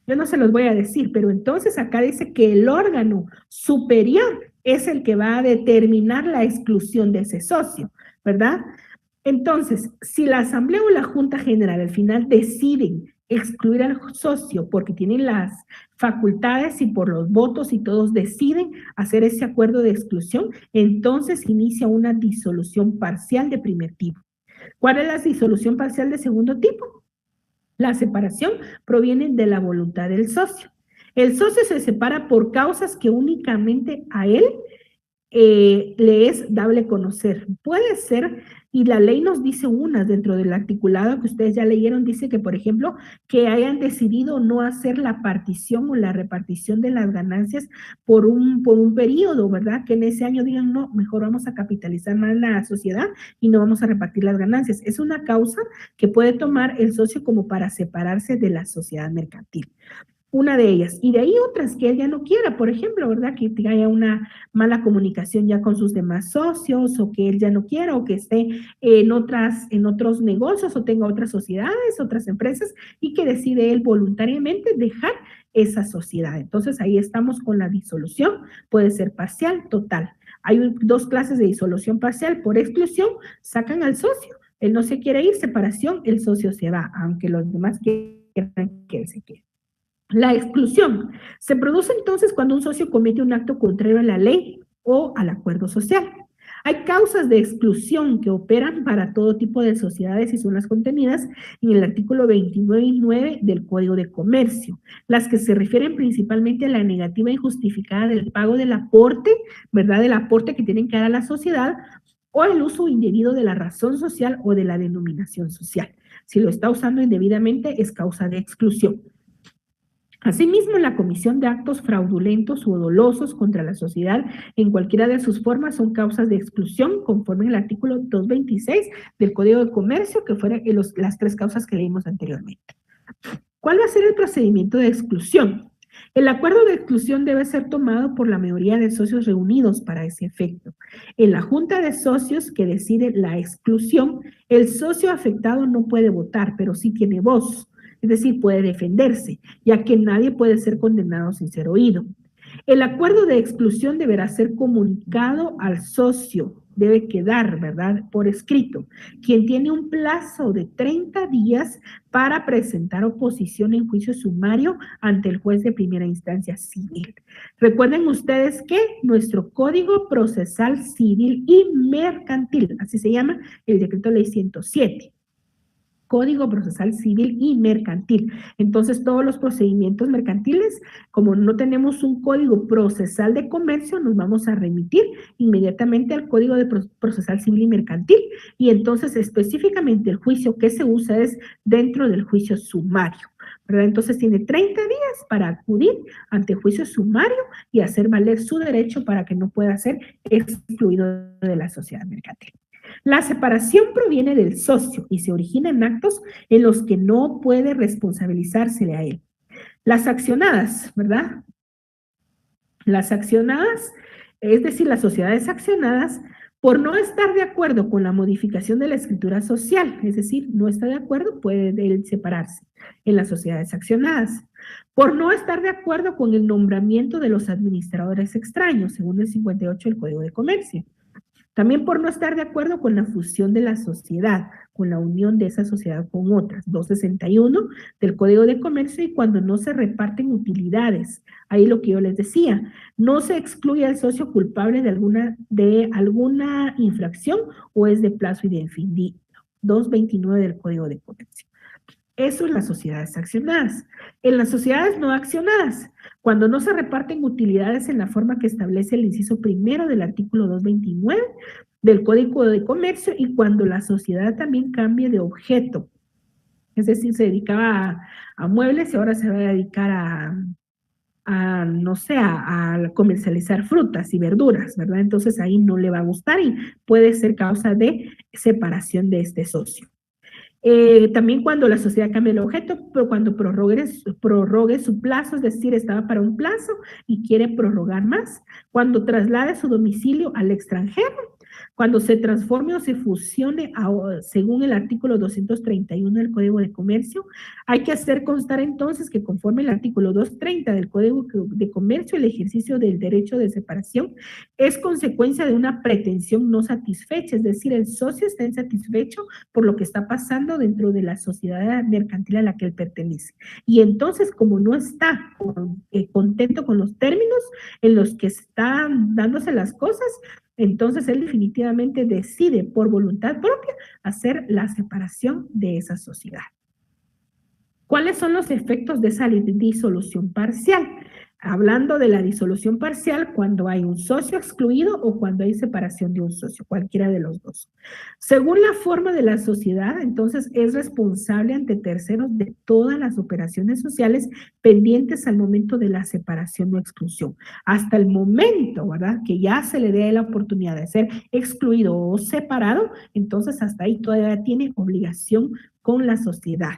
Yo no se los voy a decir, pero entonces acá dice que el órgano superior es el que va a determinar la exclusión de ese socio, ¿verdad? Entonces, si la asamblea o la junta general al final deciden excluir al socio porque tienen las facultades y por los votos y todos deciden hacer ese acuerdo de exclusión, entonces inicia una disolución parcial de primer tipo. ¿Cuál es la disolución parcial de segundo tipo? La separación proviene de la voluntad del socio. El socio se separa por causas que únicamente a él le es dable conocer. Puede ser, y la ley nos dice unas dentro del articulado que ustedes ya leyeron, dice que, por ejemplo, que hayan decidido no hacer la partición o la repartición de las ganancias por un periodo, ¿verdad? Que en ese año digan, no, mejor vamos a capitalizar más la sociedad y no vamos a repartir las ganancias. Es una causa que puede tomar el socio como para separarse de la sociedad mercantil. Una de ellas. Y de ahí otras que él ya no quiera, por ejemplo, ¿verdad? Que haya una mala comunicación ya con sus demás socios, o que él ya no quiera, o que esté en otros negocios, o tenga otras sociedades, otras empresas, y que decide él voluntariamente dejar esa sociedad. Entonces ahí estamos con la disolución, puede ser parcial, total. Hay dos clases de disolución parcial. Por exclusión, sacan al socio. Él no se quiere ir, separación, el socio se va, aunque los demás quieran que él se quede. La exclusión se produce entonces cuando un socio comete un acto contrario a la ley o al acuerdo social. Hay causas de exclusión que operan para todo tipo de sociedades y son las contenidas en el artículo 29 y 9 del Código de Comercio, las que se refieren principalmente a la negativa injustificada del pago del aporte, ¿verdad? Del aporte que tienen que dar a la sociedad, o el uso indebido de la razón social o de la denominación social. Si lo está usando indebidamente es causa de exclusión. Asimismo, la comisión de actos fraudulentos o dolosos contra la sociedad en cualquiera de sus formas son causas de exclusión conforme al artículo 226 del Código de Comercio, que fueron las tres causas que leímos anteriormente. ¿Cuál va a ser el procedimiento de exclusión? El acuerdo de exclusión debe ser tomado por la mayoría de socios reunidos para ese efecto. En la junta de socios que decide la exclusión, el socio afectado no puede votar, pero sí tiene voz. Es decir, puede defenderse, ya que nadie puede ser condenado sin ser oído. El acuerdo de exclusión deberá ser comunicado al socio, debe quedar, ¿verdad?, por escrito, quien tiene un plazo de 30 días para presentar oposición en juicio sumario ante el juez de primera instancia civil. Recuerden ustedes que nuestro Código Procesal Civil y Mercantil, así se llama el Decreto Ley 107. Código Procesal Civil y Mercantil. Entonces, todos los procedimientos mercantiles, como no tenemos un Código Procesal de Comercio, nos vamos a remitir inmediatamente al Código de Procesal Civil y Mercantil, y entonces específicamente el juicio que se usa es dentro del juicio sumario, ¿verdad? Entonces, tiene 30 días para acudir ante el juicio sumario y hacer valer su derecho para que no pueda ser excluido de la sociedad mercantil. La separación proviene del socio y se origina en actos en los que no puede responsabilizársele a él. Las accionadas, ¿verdad? Las accionadas, es decir, las sociedades accionadas, por no estar de acuerdo con la modificación de la escritura social, es decir, no está de acuerdo, puede él separarse en las sociedades accionadas. Por no estar de acuerdo con el nombramiento de los administradores extraños, según el 58 del Código de Comercio. También por no estar de acuerdo con la fusión de la sociedad, con la unión de esa sociedad con otras, 261 del Código de Comercio, y cuando no se reparten utilidades. Ahí lo que yo les decía, no se excluye al socio culpable de alguna infracción o es de plazo indefinido, 229 del Código de Comercio. Eso en las sociedades accionadas. En las sociedades no accionadas, cuando no se reparten utilidades en la forma que establece el inciso primero del artículo 229 del Código de Comercio, y cuando la sociedad también cambie de objeto, es decir, se dedicaba a muebles y ahora se va a dedicar no sé, a comercializar frutas y verduras, ¿verdad? Entonces ahí no le va a gustar y puede ser causa de separación de este socio. También cuando la sociedad cambia el objeto, pero cuando prorrogue su plazo, es decir, estaba para un plazo y quiere prorrogar más, cuando traslade su domicilio al extranjero, Cuando se transforme o se fusione, según el artículo 231 del Código de Comercio, hay que hacer constar entonces que conforme el artículo 230 del Código de Comercio, el ejercicio del derecho de separación es consecuencia de una pretensión no satisfecha, es decir, el socio está insatisfecho por lo que está pasando dentro de la sociedad mercantil a la que él pertenece. Y entonces, como no está contento con los términos en los que están dándose las cosas, entonces él definitivamente decide por voluntad propia hacer la separación de esa sociedad. ¿Cuáles son los efectos de esa disolución parcial? Hablando de la disolución parcial, cuando hay un socio excluido o cuando hay separación de un socio, cualquiera de los dos. Según la forma de la sociedad, entonces es responsable ante terceros de todas las operaciones sociales pendientes al momento de la separación o exclusión. Hasta el momento, ¿verdad?, que ya se le dé la oportunidad de ser excluido o separado, entonces hasta ahí todavía tiene obligación con la sociedad.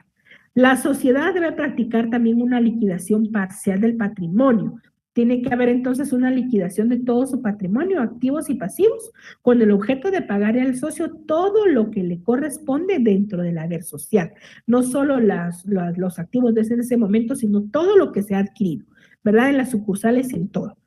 La sociedad debe practicar también una liquidación parcial del patrimonio. Tiene que haber entonces una liquidación de todo su patrimonio, activos y pasivos, con el objeto de pagar al socio todo lo que le corresponde dentro del haber social. No solo los activos de ese momento, sino todo lo que se ha adquirido, ¿verdad? En las sucursales y en todo.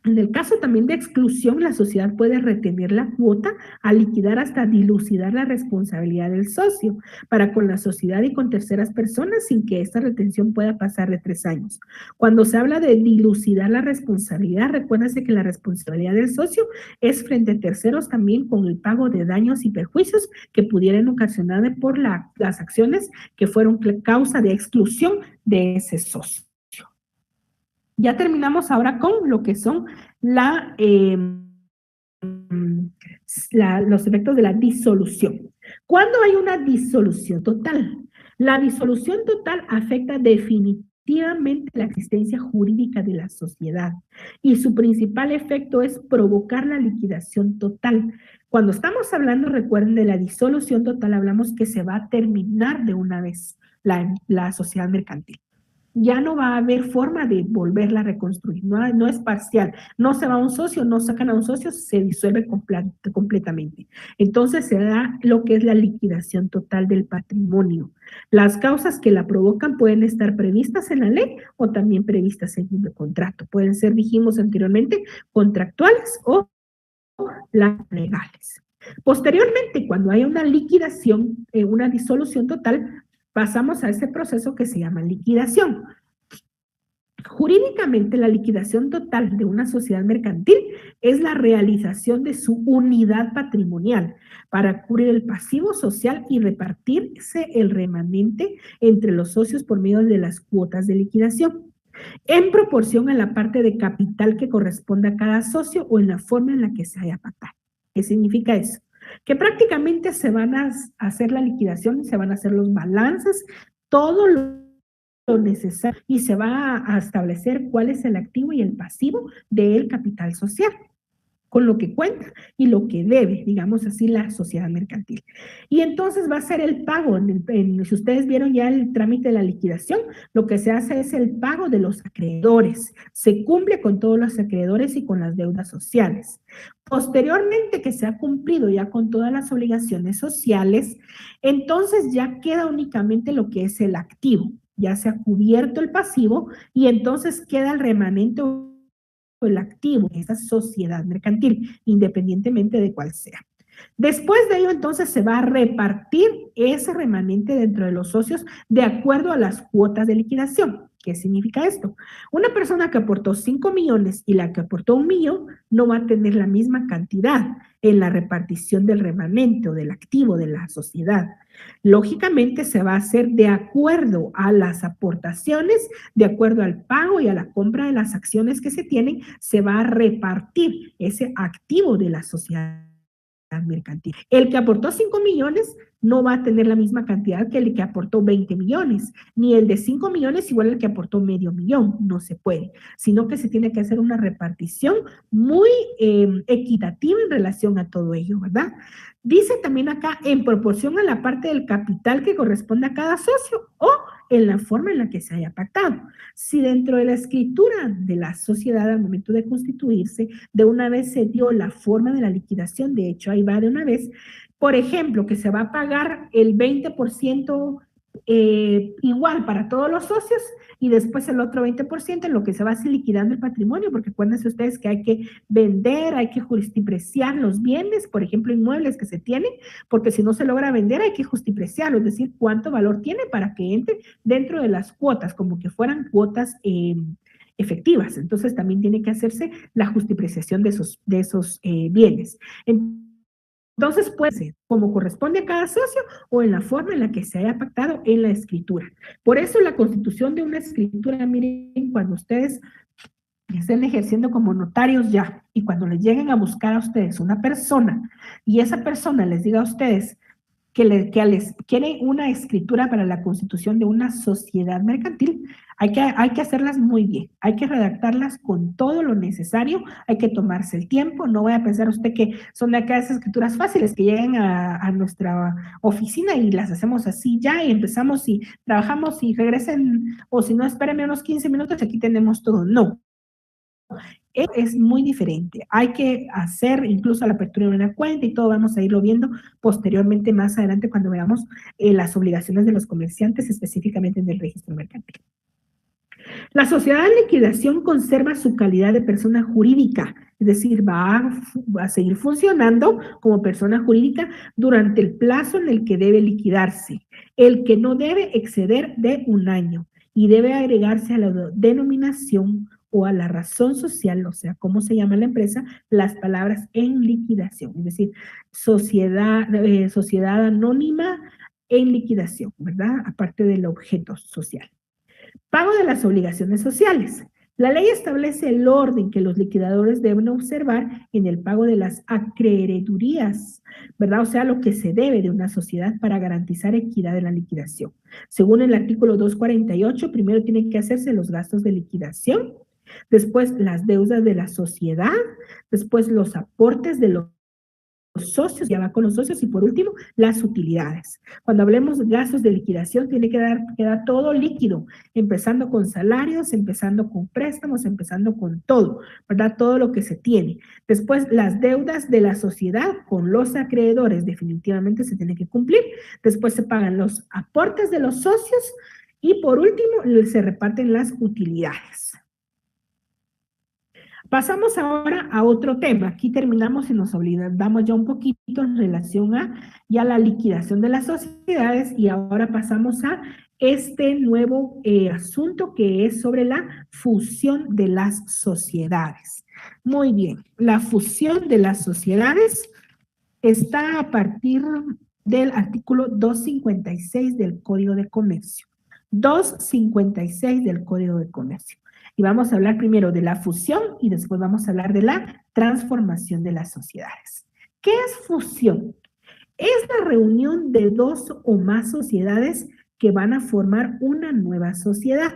En el caso también de exclusión, la sociedad puede retener la cuota a liquidar hasta dilucidar la responsabilidad del socio para con la sociedad y con terceras personas sin que esta retención pueda pasar de 3 años. Cuando se habla de dilucidar la responsabilidad, recuérdense que la responsabilidad del socio es frente a terceros también con el pago de daños y perjuicios que pudieran ocasionar por las acciones que fueron causa de exclusión de ese socio. Ya terminamos ahora con lo que son los efectos de la disolución. ¿Cuándo hay una disolución total? La disolución total afecta definitivamente la existencia jurídica de la sociedad y su principal efecto es provocar la liquidación total. Cuando estamos hablando, recuerden, de la disolución total, hablamos que se va a terminar de una vez la sociedad mercantil. Ya no va a haber forma de volverla a reconstruir, no es parcial, no se va a un socio, no sacan a un socio, se disuelve completamente. Entonces se da lo que es la liquidación total del patrimonio. Las causas que la provocan pueden estar previstas en la ley o también previstas en el contrato. Pueden ser, dijimos anteriormente, contractuales o las legales. Posteriormente, cuando haya una liquidación, una disolución total, pasamos a ese proceso que se llama liquidación. Jurídicamente, la liquidación total de una sociedad mercantil es la realización de su unidad patrimonial para cubrir el pasivo social y repartirse el remanente entre los socios por medio de las cuotas de liquidación, en proporción a la parte de capital que corresponde a cada socio o en la forma en la que se haya pactado. ¿Qué significa eso? Que prácticamente se van a hacer la liquidación, se van a hacer los balances, todo lo necesario y se va a establecer cuál es el activo y el pasivo del capital social, con lo que cuenta y lo que debe, digamos así, la sociedad mercantil. Y entonces va a ser el pago, si ustedes vieron ya el trámite de la liquidación, lo que se hace es el pago de los acreedores, se cumple con todos los acreedores y con las deudas sociales. Posteriormente que se ha cumplido ya con todas las obligaciones sociales, entonces ya queda únicamente lo que es el activo, ya se ha cubierto el pasivo y entonces queda el remanente el activo de esa sociedad mercantil, independientemente de cuál sea. Después de ello, entonces, se va a repartir ese remanente dentro de los socios de acuerdo a las cuotas de liquidación. ¿Qué significa esto? Una persona que aportó 5 millones y la que aportó 1 millón no va a tener la misma cantidad en la repartición del remanente o del activo de la sociedad. Lógicamente se va a hacer de acuerdo a las aportaciones, de acuerdo al pago y a la compra de las acciones que se tienen, se va a repartir ese activo de la sociedad mercantil. El que aportó 5 millones no va a tener la misma cantidad que el que aportó 20 millones, ni el de 5 millones igual al que aportó medio millón, no se puede, sino que se tiene que hacer una repartición muy equitativa en relación a todo ello, ¿verdad? Dice también acá, en proporción a la parte del capital que corresponde a cada socio o en la forma en la que se haya pactado. Si dentro de la escritura de la sociedad al momento de constituirse, de una vez se dio la forma de la liquidación, de hecho ahí va de una vez, por ejemplo, que se va a pagar el 20% igual para todos los socios y después el otro 20% en lo que se va así liquidando el patrimonio, porque acuérdense ustedes que hay que vender, hay que justipreciar los bienes, por ejemplo, inmuebles que se tienen, porque si no se logra vender hay que justipreciarlo, es decir, cuánto valor tiene para que entre dentro de las cuotas, como que fueran cuotas efectivas. Entonces también tiene que hacerse la justipreciación de esos bienes. Entonces, puede ser como corresponde a cada socio o en la forma en la que se haya pactado en la escritura. Por eso la constitución de una escritura, miren, cuando ustedes estén ejerciendo como notarios ya y cuando les lleguen a buscar a ustedes una persona y esa persona les diga a ustedes que les quiere una escritura para la constitución de una sociedad mercantil, hay que hacerlas muy bien, hay que redactarlas con todo lo necesario, hay que tomarse el tiempo, no vaya a pensar usted que son de acá esas escrituras fáciles que lleguen a nuestra oficina y las hacemos así ya y empezamos y trabajamos y regresen, o si no, espérenme unos 15 minutos, aquí tenemos todo. No, es muy diferente. Hay que hacer incluso la apertura de una cuenta y todo vamos a irlo viendo posteriormente más adelante cuando veamos las obligaciones de los comerciantes específicamente en el registro mercantil. La sociedad de liquidación conserva su calidad de persona jurídica, es decir, va a seguir funcionando como persona jurídica durante el plazo en el que debe liquidarse, el que no debe exceder de 1 año y debe agregarse a la denominación o a la razón social, o sea, cómo se llama la empresa, las palabras en liquidación, es decir, sociedad anónima en liquidación, ¿verdad? Aparte del objeto social. Pago de las obligaciones sociales. La ley establece el orden que los liquidadores deben observar en el pago de las acreedurías, ¿verdad? O sea, lo que se debe de una sociedad para garantizar equidad en la liquidación. Según el artículo 248, primero tienen que hacerse los gastos de liquidación, después las deudas de la sociedad, después los aportes de los socios, ya va con los socios, y por último, las utilidades. Cuando hablemos de gastos de liquidación, tiene que quedar todo líquido, empezando con salarios, empezando con préstamos, empezando con todo, ¿verdad? Todo lo que se tiene. Después, las deudas de la sociedad con los acreedores definitivamente se tiene que cumplir. Después se pagan los aportes de los socios y por último, se reparten las utilidades. Pasamos ahora a otro tema. Aquí terminamos y nos olvidamos ya un poquito en relación a ya la liquidación de las sociedades y ahora pasamos a este nuevo asunto que es sobre la fusión de las sociedades. Muy bien, la fusión de las sociedades está a partir del artículo 256 del Código de Comercio. 256 del Código de Comercio. Y vamos a hablar primero de la fusión y después vamos a hablar de la transformación de las sociedades. ¿Qué es fusión? Es la reunión de dos o más sociedades que van a formar una nueva sociedad.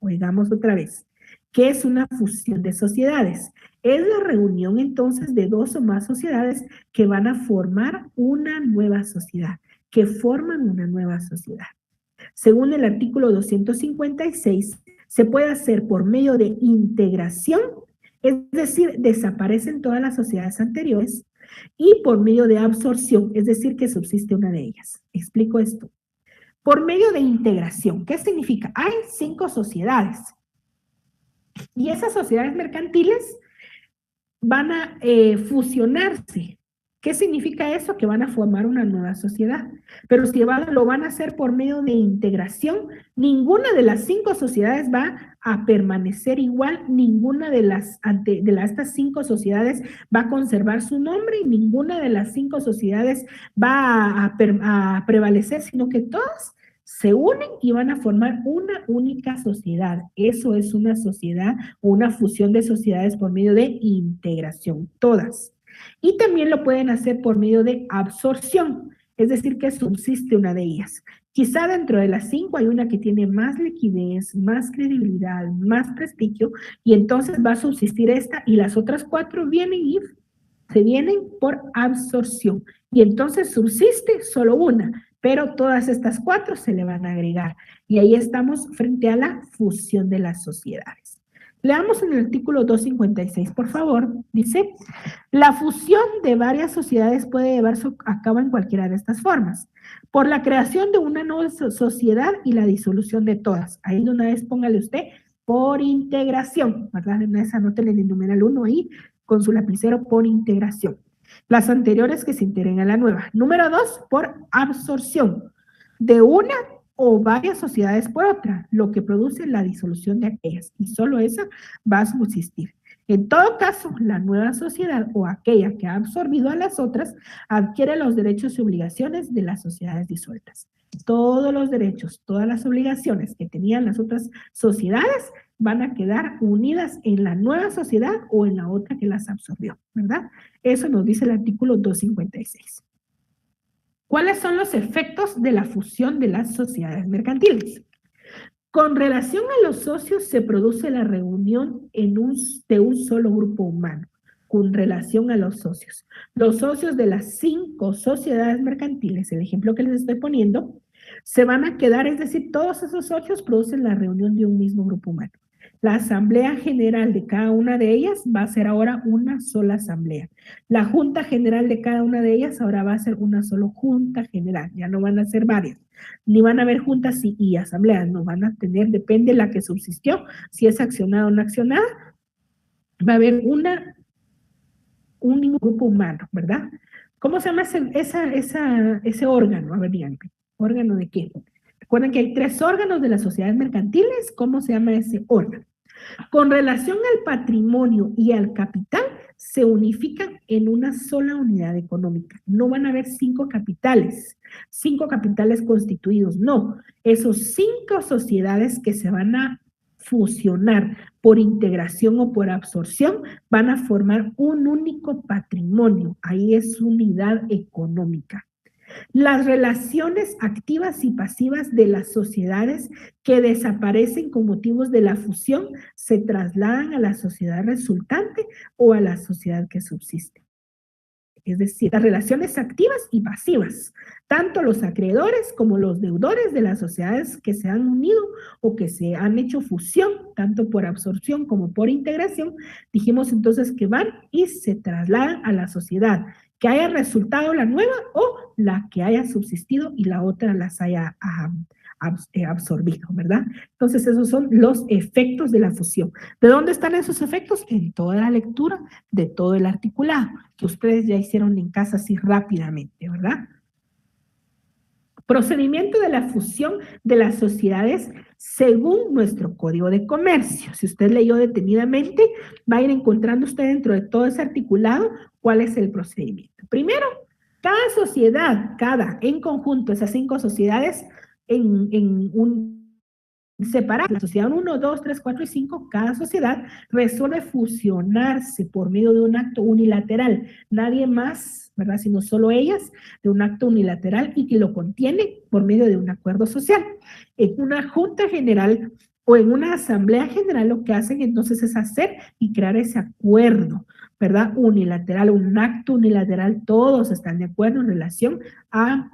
Oigamos otra vez. ¿Qué es una fusión de sociedades? Es la reunión entonces de dos o más sociedades que van a formar una nueva sociedad, que forman una nueva sociedad. Según el artículo 256, se puede hacer por medio de integración, es decir, desaparecen todas las sociedades anteriores, y por medio de absorción, es decir, que subsiste una de ellas. Explico esto. Por medio de integración, ¿qué significa? Hay 5 sociedades y esas sociedades mercantiles van a fusionarse. ¿Qué significa eso? Que van a formar una nueva sociedad. Pero si lo van a hacer por medio de integración, ninguna de las 5 sociedades va a permanecer igual, ninguna de estas 5 sociedades va a conservar su nombre y ninguna de las 5 sociedades va a prevalecer, sino que todas se unen y van a formar una única sociedad. Eso es una sociedad o una fusión de sociedades por medio de integración, todas. Y también lo pueden hacer por medio de absorción. es decir, que subsiste una de ellas. Quizá dentro de las 5 hay una que tiene más liquidez, más credibilidad, más prestigio, y entonces va a subsistir esta, y las otras 4 se vienen por absorción. Y entonces subsiste solo una, pero todas estas 4 se le van a agregar. Y ahí estamos frente a la fusión de las sociedades. Leamos en el artículo 256, por favor. Dice, la fusión de varias sociedades puede llevarse a cabo en cualquiera de estas formas. Por la creación de una nueva sociedad y la disolución de todas. Ahí de una vez póngale usted por integración, ¿verdad? En esa anótele el numeral 1 ahí con su lapicero por integración. Las anteriores que se integren a la nueva. Número 2, por absorción de una o varias sociedades por otra, lo que produce la disolución de aquellas, y solo esa va a subsistir. En todo caso, la nueva sociedad o aquella que ha absorbido a las otras adquiere los derechos y obligaciones de las sociedades disueltas. Todos los derechos, todas las obligaciones que tenían las otras sociedades van a quedar unidas en la nueva sociedad o en la otra que las absorbió, ¿verdad? Eso nos dice el artículo 256. ¿Cuáles son los efectos de la fusión de las sociedades mercantiles? Con relación a los socios se produce la reunión de un solo grupo humano. Con relación a los socios. Los socios de las 5 sociedades mercantiles, el ejemplo que les estoy poniendo, se van a quedar, es decir, todos esos socios producen la reunión de un mismo grupo humano. La asamblea general de cada una de ellas va a ser ahora una sola asamblea. La junta general de cada una de ellas ahora va a ser una sola junta general, ya no van a ser varias. Ni van a haber juntas y asambleas, no van a tener, depende de la que subsistió, si es accionada o no accionada, va a haber un grupo humano, ¿verdad? ¿Cómo se llama ese órgano? A ver, díganme, ¿órgano de qué? Recuerden que hay 3 órganos de las sociedades mercantiles, ¿cómo se llama ese órgano? Con relación al patrimonio y al capital, se unifican en una sola unidad económica. No van a haber 5 capitales constituidos, no. Esos 5 sociedades que se van a fusionar por integración o por absorción van a formar un único patrimonio. Ahí es unidad económica. Las relaciones activas y pasivas de las sociedades que desaparecen con motivos de la fusión se trasladan a la sociedad resultante o a la sociedad que subsiste. Es decir, las relaciones activas y pasivas, tanto los acreedores como los deudores de las sociedades que se han unido o que se han hecho fusión, tanto por absorción como por integración, dijimos entonces que van y se trasladan a la sociedad que haya resultado la nueva o la que haya subsistido y la otra las haya absorbido, ¿verdad? Entonces esos son los efectos de la fusión. ¿De dónde están esos efectos? En toda la lectura de todo el articulado, que ustedes ya hicieron en casa así rápidamente, ¿verdad? Procedimiento de la fusión de las sociedades según nuestro Código de Comercio. Si usted leyó detenidamente, va a ir encontrando usted dentro de todo ese articulado cuál es el procedimiento. Primero, cada sociedad, en conjunto, esas 5 sociedades separar la sociedad 1, 2, 3, 4 y 5, cada sociedad resuelve fusionarse por medio de un acto unilateral. Nadie más, ¿verdad? Sino solo ellas, de un acto unilateral y que lo contiene por medio de un acuerdo social. En una junta general o en una asamblea general lo que hacen entonces es hacer y crear ese acuerdo, ¿verdad? Unilateral, un acto unilateral, todos están de acuerdo en relación a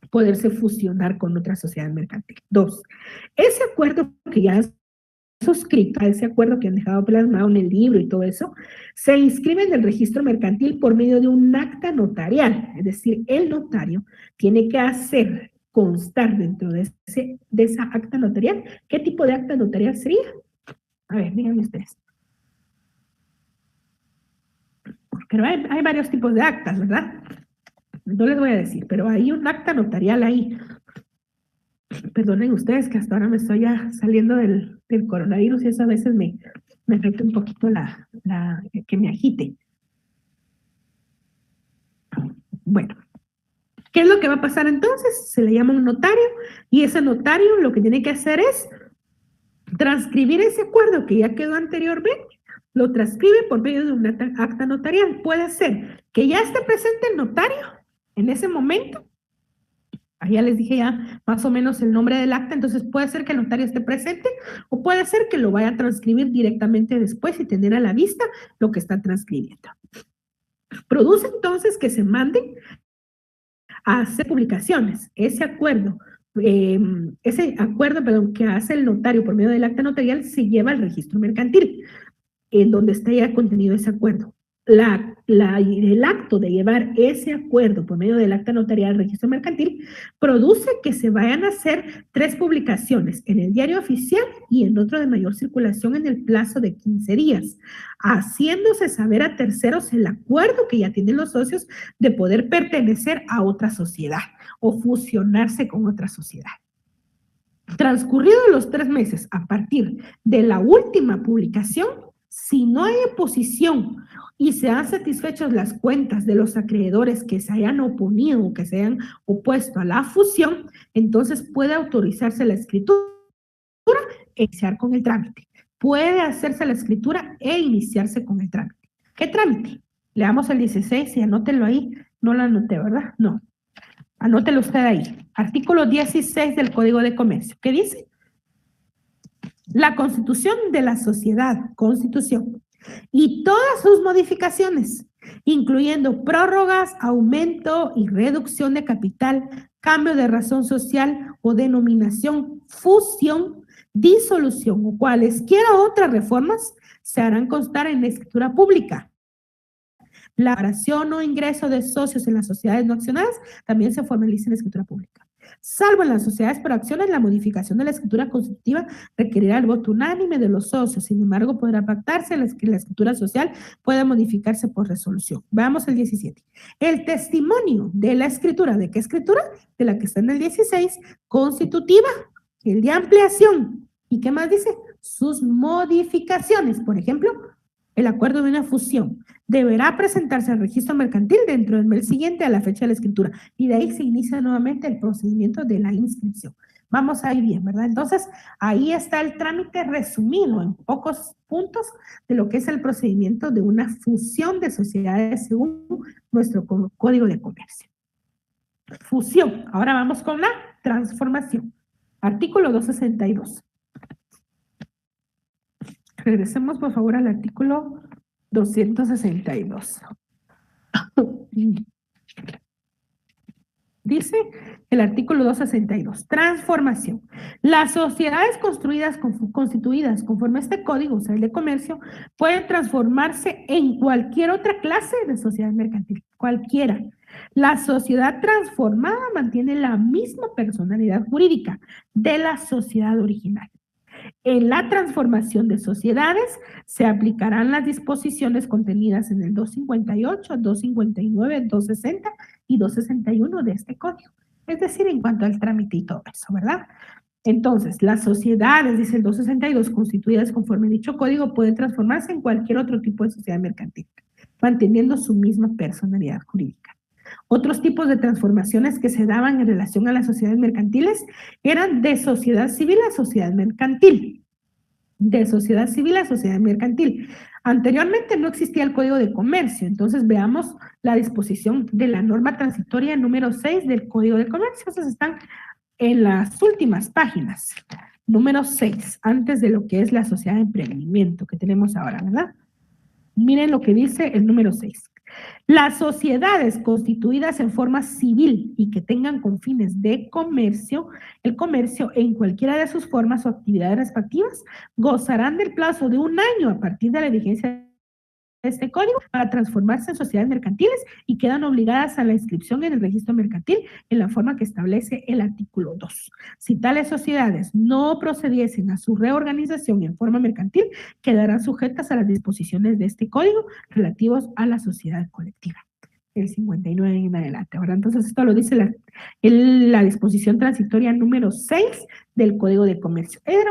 poderse fusionar con otra sociedad mercantil. 2, ese acuerdo que ya es suscrito, ese acuerdo que han dejado plasmado en el libro y todo eso, se inscribe en el registro mercantil por medio de un acta notarial, es decir, el notario tiene que hacer constar dentro de esa acta notarial. ¿Qué tipo de acta notarial sería? A ver, díganme ustedes. Pero hay varios tipos de actas, ¿verdad? No les voy a decir, pero hay un acta notarial ahí. Perdonen ustedes que hasta ahora me estoy ya saliendo del coronavirus y eso a veces me afecta un poquito que me agite. Bueno, ¿qué es lo que va a pasar entonces? Se le llama un notario y ese notario lo que tiene que hacer es transcribir ese acuerdo que ya quedó anteriormente, lo transcribe por medio de una acta notarial. Puede ser que ya esté presente el notario En ese momento, ahí ya les dije ya más o menos el nombre del acta, entonces puede ser que el notario esté presente o puede ser que lo vaya a transcribir directamente después y tener a la vista lo que está transcribiendo. Produce entonces que se manden a hacer publicaciones. Ese acuerdo, perdón, que hace el notario por medio del acta notarial se lleva al registro mercantil, en donde está ya contenido ese acuerdo. El acto de llevar ese acuerdo por medio del acta notarial al registro mercantil produce que se vayan a hacer 3 publicaciones en el diario oficial y en otro de mayor circulación en el plazo de 15 días, haciéndose saber a terceros el acuerdo que ya tienen los socios de poder pertenecer a otra sociedad o fusionarse con otra sociedad. Transcurridos los 3 meses a partir de la última publicación, si no hay oposición y se han satisfecho las cuentas de los acreedores que se hayan oponido o que se hayan opuesto a la fusión, entonces puede autorizarse la escritura e iniciar con el trámite. Puede hacerse la escritura e iniciarse con el trámite. ¿Qué trámite? Leamos el 16 y anótenlo ahí. No lo anoté, ¿verdad? No. Anótelo usted ahí. Artículo 16 del Código de Comercio. ¿Qué dice? La constitución de la sociedad, constitución, y todas sus modificaciones, incluyendo prórrogas, aumento y reducción de capital, cambio de razón social o denominación, fusión, disolución o cualesquiera otras reformas, se harán constar en la escritura pública. La separación o ingreso de socios en las sociedades no accionadas también se formaliza en la escritura pública. Salvo en las sociedades por acciones, la modificación de la escritura constitutiva requerirá el voto unánime de los socios. Sin embargo, podrá pactarse que la escritura social pueda modificarse por resolución. Veamos el 17. El testimonio de la escritura, ¿de qué escritura? De la que está en el 16, constitutiva, el de ampliación. ¿Y qué más dice? Sus modificaciones. Por ejemplo, el acuerdo de una fusión deberá presentarse al registro mercantil dentro del mes siguiente a la fecha de la escritura y de ahí se inicia nuevamente el procedimiento de la inscripción. Vamos ahí bien, ¿verdad? Entonces, ahí está el trámite resumido en pocos puntos de lo que es el procedimiento de una fusión de sociedades según nuestro Código de Comercio. Fusión. Ahora vamos con la transformación. Artículo 262. Regresemos, por favor, al artículo 262. Dice el artículo 262, transformación. Las sociedades constituidas conforme a este código, o sea, el de comercio, pueden transformarse en cualquier otra clase de sociedad mercantil, cualquiera. La sociedad transformada mantiene la misma personalidad jurídica de la sociedad original. En la transformación de sociedades se aplicarán las disposiciones contenidas en el 258, 259, 260 y 261 de este código. Es decir, en cuanto al trámite y todo eso, ¿verdad? Entonces, las sociedades, dice el 262, constituidas conforme a dicho código, pueden transformarse en cualquier otro tipo de sociedad mercantil, manteniendo su misma personalidad jurídica. Otros tipos de transformaciones que se daban en relación a las sociedades mercantiles eran de sociedad civil a sociedad mercantil. De sociedad civil a sociedad mercantil. Anteriormente no existía el Código de Comercio, entonces veamos la disposición de la norma transitoria número 6 del Código de Comercio. Esas están en las últimas páginas. Número 6, antes de lo que es la sociedad de emprendimiento que tenemos ahora, ¿verdad? Miren lo que dice el número 6. Las sociedades constituidas en forma civil y que tengan con fines de comercio, el comercio en cualquiera de sus formas o actividades respectivas, gozarán del plazo de 1 año a partir de la vigencia de este código para transformarse en sociedades mercantiles y quedan obligadas a la inscripción en el registro mercantil en la forma que establece el artículo 2. Si tales sociedades no procediesen a su reorganización en forma mercantil, quedarán sujetas a las disposiciones de este código relativos a la sociedad colectiva. El 59 en adelante, ¿verdad? Entonces esto lo dice la disposición transitoria número 6 del Código de Comercio. Era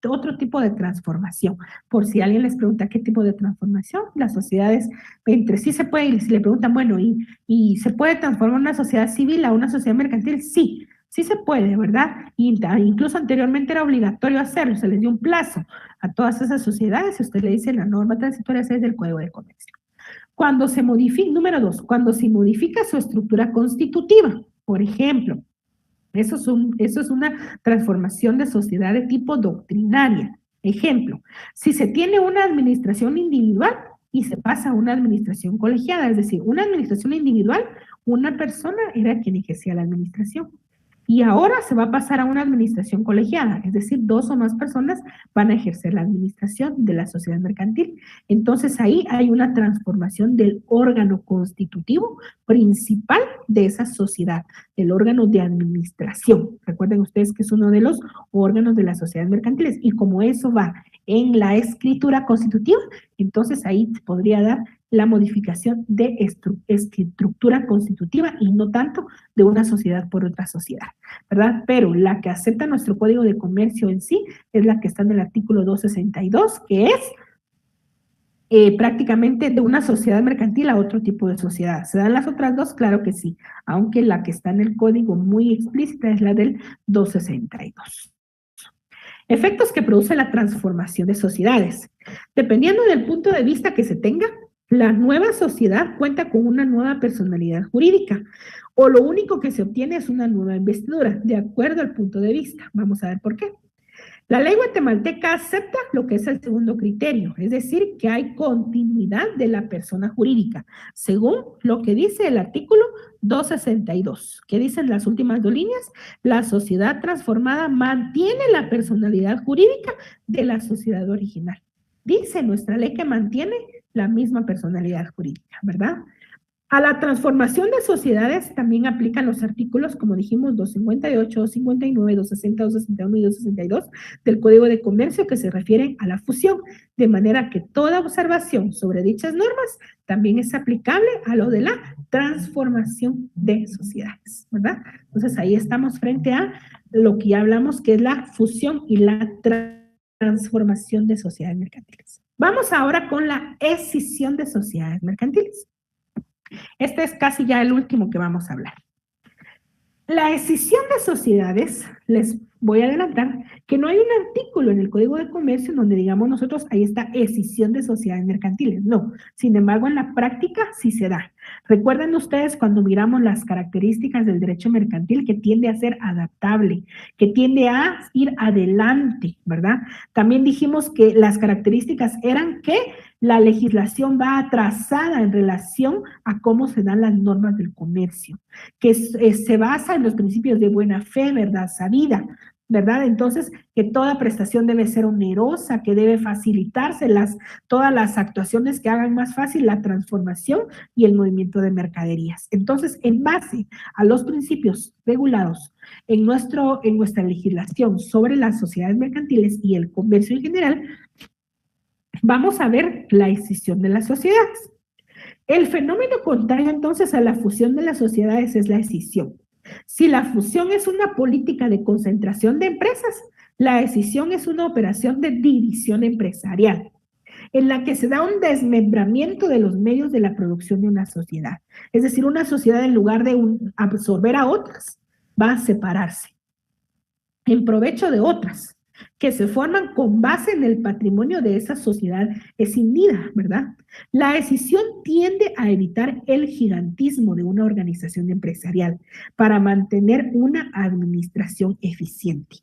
otro tipo de transformación. Por si alguien les pregunta qué tipo de transformación, las sociedades entre sí se puede, y si le preguntan, bueno, ¿y se puede transformar una sociedad civil a una sociedad mercantil? Sí, sí se puede, ¿verdad? Incluso anteriormente era obligatorio hacerlo, se les dio un plazo a todas esas sociedades, usted le dice la norma transitoria 6 del Código de Comercio. Cuando se modifica, número 2, cuando se modifica su estructura constitutiva, por ejemplo, eso es una transformación de sociedad de tipo doctrinaria. Ejemplo, si se tiene una administración individual y se pasa a una administración colegiada, es decir, una administración individual, una persona era quien ejercía la administración. Y ahora se va a pasar a una administración colegiada, es decir, 2 o más personas van a ejercer la administración de la sociedad mercantil. Entonces ahí hay una transformación del órgano constitutivo principal de esa sociedad, del órgano de administración. Recuerden ustedes que es uno de los órganos de las sociedades mercantiles y como eso va en la escritura constitutiva, entonces ahí podría dar la modificación de estructura constitutiva y no tanto de una sociedad por otra sociedad, ¿verdad? Pero la que acepta nuestro Código de Comercio en sí es la que está en el artículo 262, que es prácticamente de una sociedad mercantil a otro tipo de sociedad. ¿Se dan las otras dos? Claro que sí, aunque la que está en el código muy explícita es la del 262. Efectos que produce la transformación de sociedades. Dependiendo del punto de vista que se tenga, la nueva sociedad cuenta con una nueva personalidad jurídica o lo único que se obtiene es una nueva investidura, de acuerdo al punto de vista. Vamos a ver por qué. La ley guatemalteca acepta lo que es el segundo criterio, es decir, que hay continuidad de la persona jurídica, según lo que dice el artículo 262, que dicen las últimas 2 líneas, la sociedad transformada mantiene la personalidad jurídica de la sociedad original. Dice nuestra ley que mantiene la misma personalidad jurídica, ¿verdad? A la transformación de sociedades también aplican los artículos, como dijimos, 258, 259, 260, 261 y 262 del Código de Comercio que se refieren a la fusión, de manera que toda observación sobre dichas normas también es aplicable a lo de la transformación de sociedades, ¿verdad? Entonces ahí estamos frente a lo que ya hablamos, que es la fusión y la transformación de sociedades mercantiles. Vamos ahora con la escisión de sociedades mercantiles. Este es casi ya el último que vamos a hablar. La escisión de sociedades, les voy a adelantar que no hay un artículo en el Código de Comercio donde digamos nosotros, ahí está escisión de sociedades mercantiles. No, sin embargo, en la práctica sí se da. Recuerden ustedes cuando miramos las características del derecho mercantil que tiende a ser adaptable, que tiende a ir adelante, ¿verdad? También dijimos que las características eran que la legislación va atrasada en relación a cómo se dan las normas del comercio, que se basa en los principios de buena fe, verdad sabida, ¿verdad? Entonces, que toda prestación debe ser onerosa, que debe facilitarse todas las actuaciones que hagan más fácil la transformación y el movimiento de mercaderías. Entonces, en base a los principios regulados en nuestra legislación sobre las sociedades mercantiles y el comercio en general, vamos a ver la escisión de las sociedades. El fenómeno contrario entonces a la fusión de las sociedades es la escisión. Si la fusión es una política de concentración de empresas, la escisión es una operación de división empresarial, en la que se da un desmembramiento de los medios de la producción de una sociedad. Es decir, una sociedad en lugar de absorber a otras, va a separarse en provecho de otras, que se forman con base en el patrimonio de esa sociedad escindida, ¿verdad? La escisión tiende a evitar el gigantismo de una organización empresarial para mantener una administración eficiente.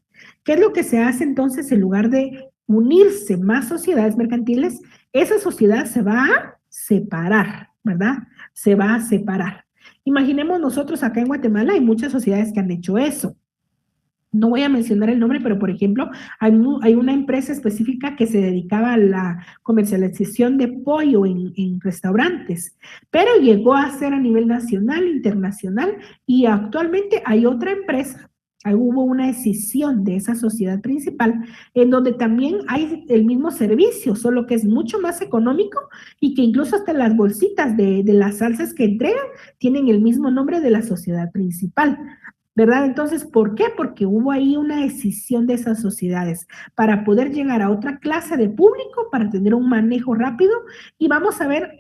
¿Qué es lo que se hace entonces en lugar de unirse más sociedades mercantiles? Esa sociedad se va a separar, ¿verdad? Se va a separar. Imaginemos nosotros acá en Guatemala hay muchas sociedades que han hecho eso. No voy a mencionar el nombre, pero por ejemplo, hay una empresa específica que se dedicaba a la comercialización de pollo en restaurantes, pero llegó a ser a nivel nacional, internacional, y actualmente hay otra empresa. Hubo una escisión de esa sociedad principal en donde también hay el mismo servicio, solo que es mucho más económico y que incluso hasta las bolsitas de las salsas que entregan tienen el mismo nombre de la sociedad principal, ¿verdad? Entonces, ¿por qué? Porque hubo ahí una escisión de esas sociedades para poder llegar a otra clase de público, para tener un manejo rápido. Y vamos a ver,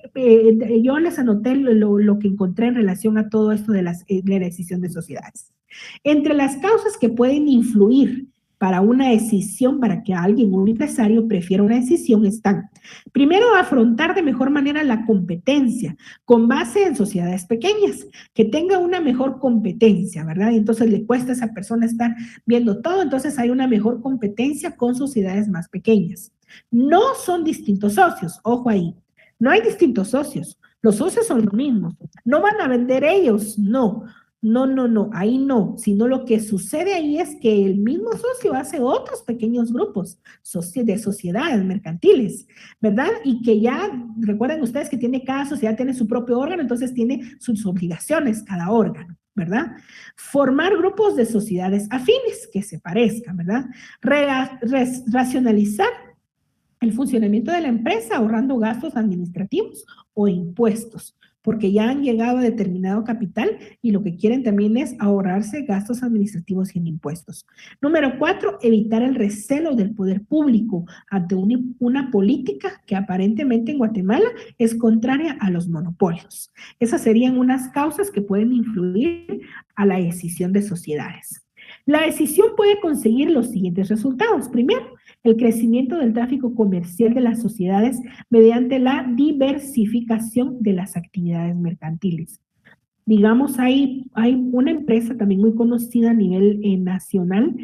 yo les anoté lo que encontré en relación a todo esto de la escisión de sociedades. Entre las causas que pueden influir para una decisión, para que alguien, un empresario, prefiera una decisión, están, primero, afrontar de mejor manera la competencia, con base en sociedades pequeñas, que tenga una mejor competencia, ¿verdad? Y entonces le cuesta a esa persona estar viendo todo, entonces hay una mejor competencia con sociedades más pequeñas. No son distintos socios, ojo ahí, no hay distintos socios, los socios son los mismos, no van a vender ellos, no. No, ahí no, sino lo que sucede ahí es que el mismo socio hace otros pequeños grupos de sociedades mercantiles, ¿verdad? Y que ya, recuerden ustedes que cada sociedad tiene su propio órgano, entonces tiene sus obligaciones cada órgano, ¿verdad? Formar grupos de sociedades afines que se parezcan, ¿verdad? Racionalizar el funcionamiento de la empresa ahorrando gastos administrativos o impuestos, porque ya han llegado a determinado capital y lo que quieren también es ahorrarse gastos administrativos y en impuestos. Número 4, evitar el recelo del poder público ante una política que aparentemente en Guatemala es contraria a los monopolios. Esas serían unas causas que pueden influir a la decisión de sociedades. La decisión puede conseguir los siguientes resultados. Primero, el crecimiento del tráfico comercial de las sociedades mediante la diversificación de las actividades mercantiles. Digamos, hay una empresa también muy conocida a nivel nacional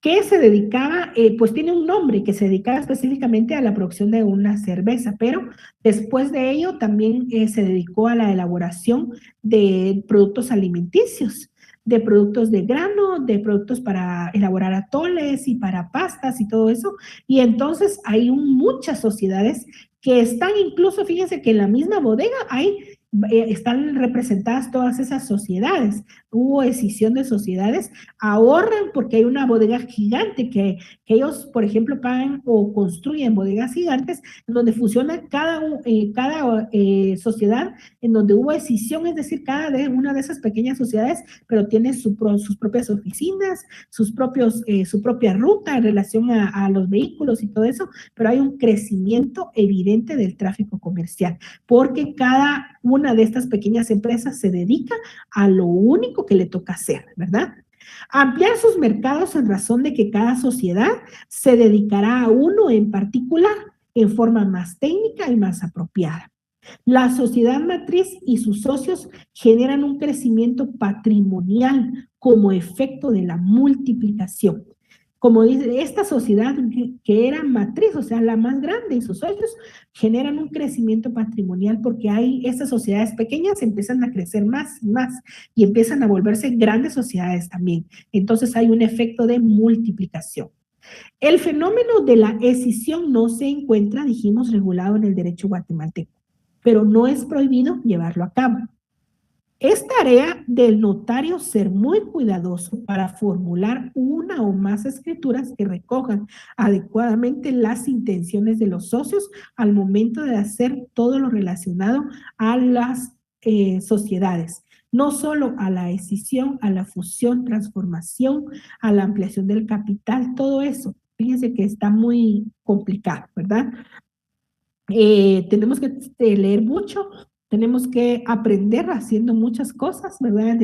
que se dedicaba, pues tiene un nombre, que se dedicaba específicamente a la producción de una cerveza, pero después de ello también se dedicó a la elaboración de productos alimenticios, de productos de grano, de productos para elaborar atoles y para pastas y todo eso. Y entonces hay muchas sociedades que están incluso, fíjense que en la misma bodega están representadas todas esas sociedades. Hubo escisión de sociedades, ahorran porque hay una bodega gigante que ellos, por ejemplo, pagan o construyen bodegas gigantes en donde funciona cada sociedad en donde hubo escisión, es decir, una de esas pequeñas sociedades, pero tiene sus propias oficinas, su propia ruta en relación a los vehículos y todo eso, pero hay un crecimiento evidente del tráfico comercial, porque cada una de estas pequeñas empresas se dedica a lo único que le toca hacer, ¿verdad? Ampliar sus mercados en razón de que cada sociedad se dedicará a uno en particular en forma más técnica y más apropiada. La sociedad matriz y sus socios generan un crecimiento patrimonial como efecto de la multiplicación. Como dice, esta sociedad que era matriz, o sea, la más grande, y sus socios generan un crecimiento patrimonial porque estas sociedades pequeñas empiezan a crecer más y más y empiezan a volverse grandes sociedades también. Entonces hay un efecto de multiplicación. El fenómeno de la escisión no se encuentra, dijimos, regulado en el derecho guatemalteco, pero no es prohibido llevarlo a cabo. Es tarea del notario ser muy cuidadoso para formular una o más escrituras que recojan adecuadamente las intenciones de los socios al momento de hacer todo lo relacionado a las sociedades. No solo a la escisión, a la fusión, transformación, a la ampliación del capital, todo eso. Fíjense que está muy complicado, ¿verdad? Tenemos que leer mucho, tenemos que aprender haciendo muchas cosas, ¿verdad?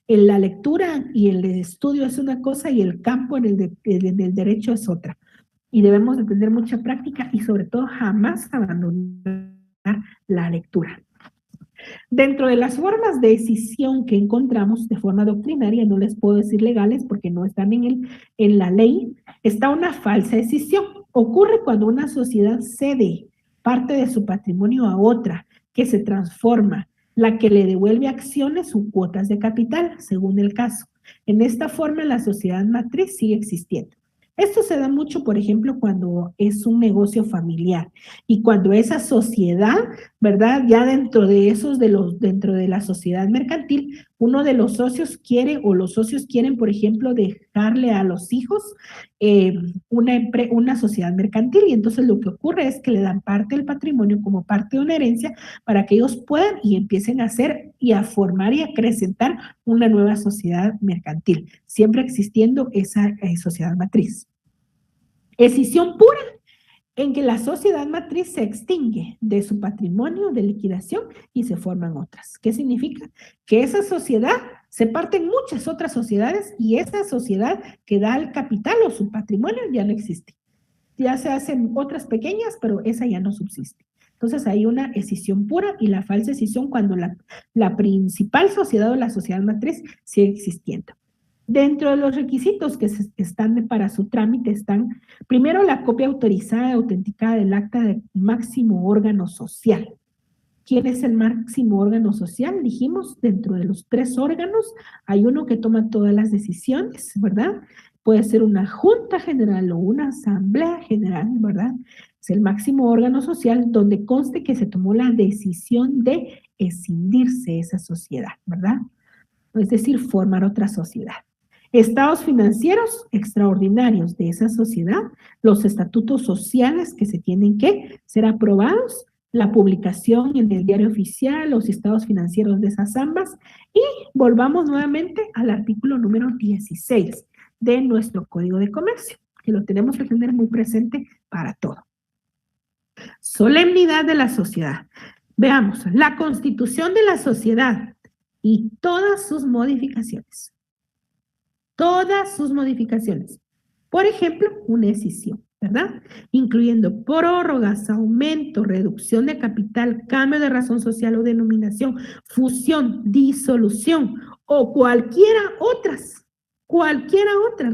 La lectura y el estudio es una cosa y el campo en el derecho es otra. Y debemos de tener mucha práctica y sobre todo jamás abandonar la lectura. Dentro de las formas de decisión que encontramos de forma doctrinaria, no les puedo decir legales porque no están en la ley, está una falsa decisión. Ocurre cuando una sociedad cede parte de su patrimonio a otra, que se transforma, la que le devuelve acciones o cuotas de capital, según el caso. En esta forma, la sociedad matriz sigue existiendo. Esto se da mucho, por ejemplo, cuando es un negocio familiar y cuando esa sociedad, ¿verdad? Ya dentro de la sociedad mercantil, uno de los socios quiere o los socios quieren, por ejemplo, dejarle a los hijos una sociedad mercantil y entonces lo que ocurre es que le dan parte del patrimonio como parte de una herencia para que ellos puedan y empiecen a hacer y a formar y a acrecentar una nueva sociedad mercantil, siempre existiendo esa sociedad matriz. Escisión pura en que la sociedad matriz se extingue de su patrimonio de liquidación y se forman otras. ¿Qué significa? Que esa sociedad Se parten muchas otras sociedades y esa sociedad que da el capital o su patrimonio ya no existe. Ya se hacen otras pequeñas, pero esa ya no subsiste. Entonces hay una escisión pura y la falsa escisión cuando la principal sociedad o la sociedad matriz sigue existiendo. Dentro de los requisitos que están para su trámite están, primero, la copia autorizada y autenticada del acta de máximo órgano social. ¿Quién es el máximo órgano social? Dijimos, dentro de los 3 órganos, hay uno que toma todas las decisiones, ¿verdad? Puede ser una junta general o una asamblea general, ¿verdad? Es el máximo órgano social donde conste que se tomó la decisión de escindirse esa sociedad, ¿verdad? Es decir, formar otra sociedad. Estados financieros extraordinarios de esa sociedad, los estatutos sociales que se tienen que ser aprobados, la publicación en el diario oficial, los estados financieros de esas ambas, y volvamos nuevamente al artículo número 16 de nuestro Código de Comercio, que lo tenemos que tener muy presente para todo. Solemnidad de la sociedad. Veamos, la constitución de la sociedad y todas sus modificaciones. Todas sus modificaciones. Por ejemplo, una escisión, ¿verdad? Incluyendo prórrogas, aumento, reducción de capital, cambio de razón social o denominación, fusión, disolución o cualquiera otras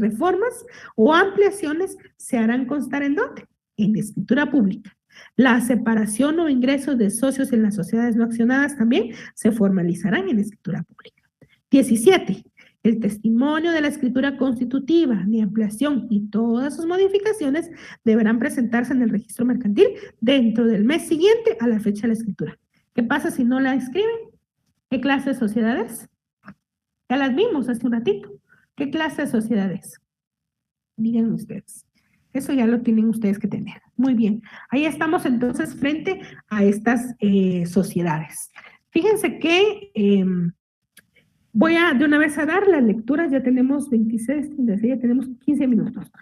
reformas o ampliaciones se harán constar ¿en dónde? En la escritura pública. La separación o ingresos de socios en las sociedades no accionadas también se formalizarán en la escritura pública. 17. El testimonio de la escritura constitutiva de ampliación y todas sus modificaciones deberán presentarse en el registro mercantil dentro del mes siguiente a la fecha de la escritura. ¿Qué pasa si no la escriben? ¿Qué clase de sociedades? Ya las vimos hace un ratito. ¿Qué clase de sociedades? Digan ustedes. Eso ya lo tienen ustedes que tener. Muy bien. Ahí estamos entonces frente a estas sociedades. Fíjense que voy a de una vez a dar las lecturas. Ya tenemos 26, 36, ya tenemos 15 minutos.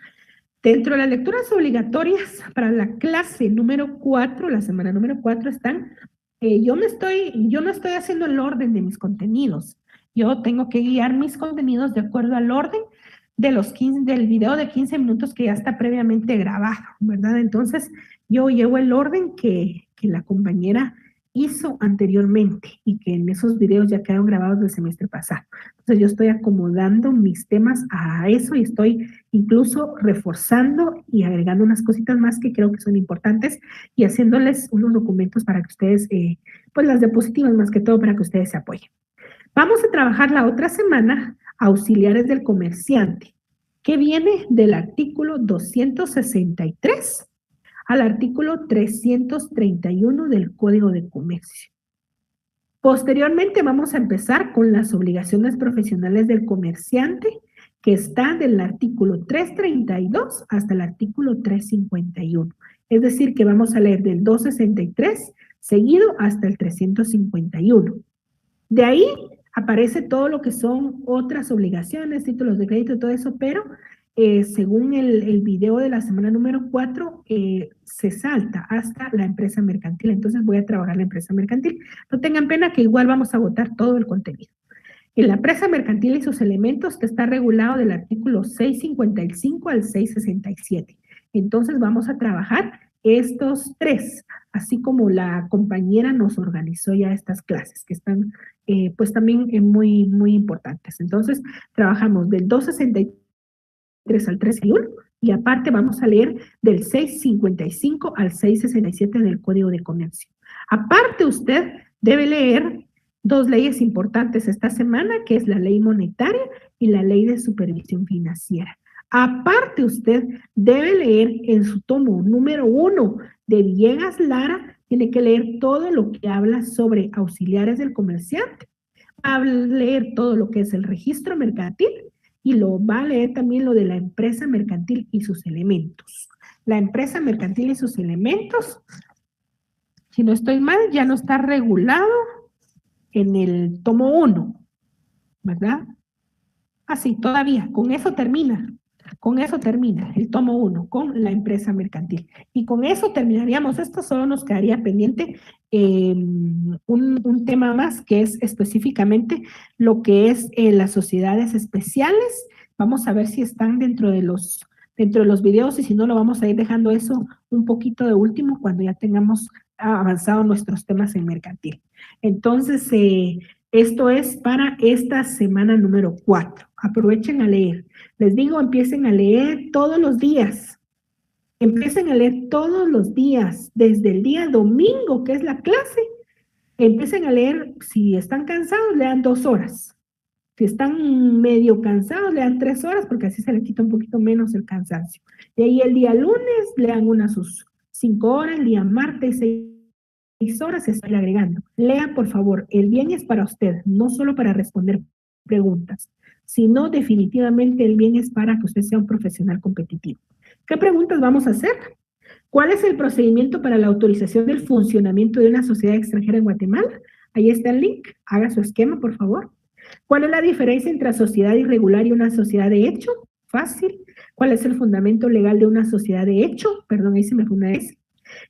Dentro de las lecturas obligatorias para la clase número 4, la semana número 4, están, yo no estoy haciendo el orden de mis contenidos. Yo tengo que guiar mis contenidos de acuerdo al orden de del video de 15 minutos que ya está previamente grabado, ¿verdad? Entonces, yo llevo el orden que la compañera hizo anteriormente y que en esos videos ya quedaron grabados del semestre pasado. Entonces, yo estoy acomodando mis temas a eso y estoy incluso reforzando y agregando unas cositas más que creo que son importantes y haciéndoles unos documentos para que ustedes, pues las diapositivas más que todo para que ustedes se apoyen. Vamos a trabajar la otra semana auxiliares del comerciante, que viene del artículo 263 al artículo 331 del Código de Comercio. Posteriormente vamos a empezar con las obligaciones profesionales del comerciante, que está del artículo 332 hasta el artículo 351. Es decir, que vamos a leer del 263 seguido hasta el 351. De ahí aparece todo lo que son otras obligaciones, títulos de crédito, todo eso, pero según el video de la semana número 4, se salta hasta la empresa mercantil. Entonces voy a trabajar la empresa mercantil. No tengan pena que igual vamos a agotar todo el contenido. En la empresa mercantil y sus elementos, que está regulado del artículo 655 al 667. Entonces vamos a trabajar estos 3, así como la compañera nos organizó ya estas clases, que están pues también muy, muy importantes. Entonces, trabajamos del 263 al 361 y aparte vamos a leer del 655 al 667 del Código de Comercio. Aparte, usted debe leer 2 leyes importantes esta semana, que es la ley monetaria y la ley de supervisión financiera. Aparte, usted debe leer en su tomo número 1 de Villegas Lara, tiene que leer todo lo que habla sobre auxiliares del comerciante, va a leer todo lo que es el registro mercantil y lo va a leer también lo de la empresa mercantil y sus elementos. La empresa mercantil y sus elementos, si no estoy mal, ya no está regulado en el tomo 1, ¿verdad? Así, todavía, con eso termina. Con eso termina el tomo 1, con la empresa mercantil. Y con eso terminaríamos. Esto solo nos quedaría pendiente un tema más, que es específicamente lo que es las sociedades especiales. Vamos a ver si están dentro de los videos, y si no, lo vamos a ir dejando eso un poquito de último cuando ya tengamos avanzado nuestros temas en mercantil. Entonces, esto es para esta semana número 4. Aprovechen a leer. Les digo, empiecen a leer todos los días. Empiecen a leer todos los días, desde el día domingo, que es la clase. Empiecen a leer, si están cansados, lean 2 horas. Si están medio cansados, lean 3 horas, porque así se les quita un poquito menos el cansancio. Y ahí el día lunes, lean sus 5 horas, el día martes 6 horas, se está agregando. Lean, por favor, el bien es para usted, no solo para responder preguntas, sino definitivamente el bien es para que usted sea un profesional competitivo. ¿Qué preguntas vamos a hacer? ¿Cuál es el procedimiento para la autorización del funcionamiento de una sociedad extranjera en Guatemala? Ahí está el link, haga su esquema, por favor. ¿Cuál es la diferencia entre sociedad irregular y una sociedad de hecho? Fácil. ¿Cuál es el fundamento legal de una sociedad de hecho? Perdón, ahí se me fue una S.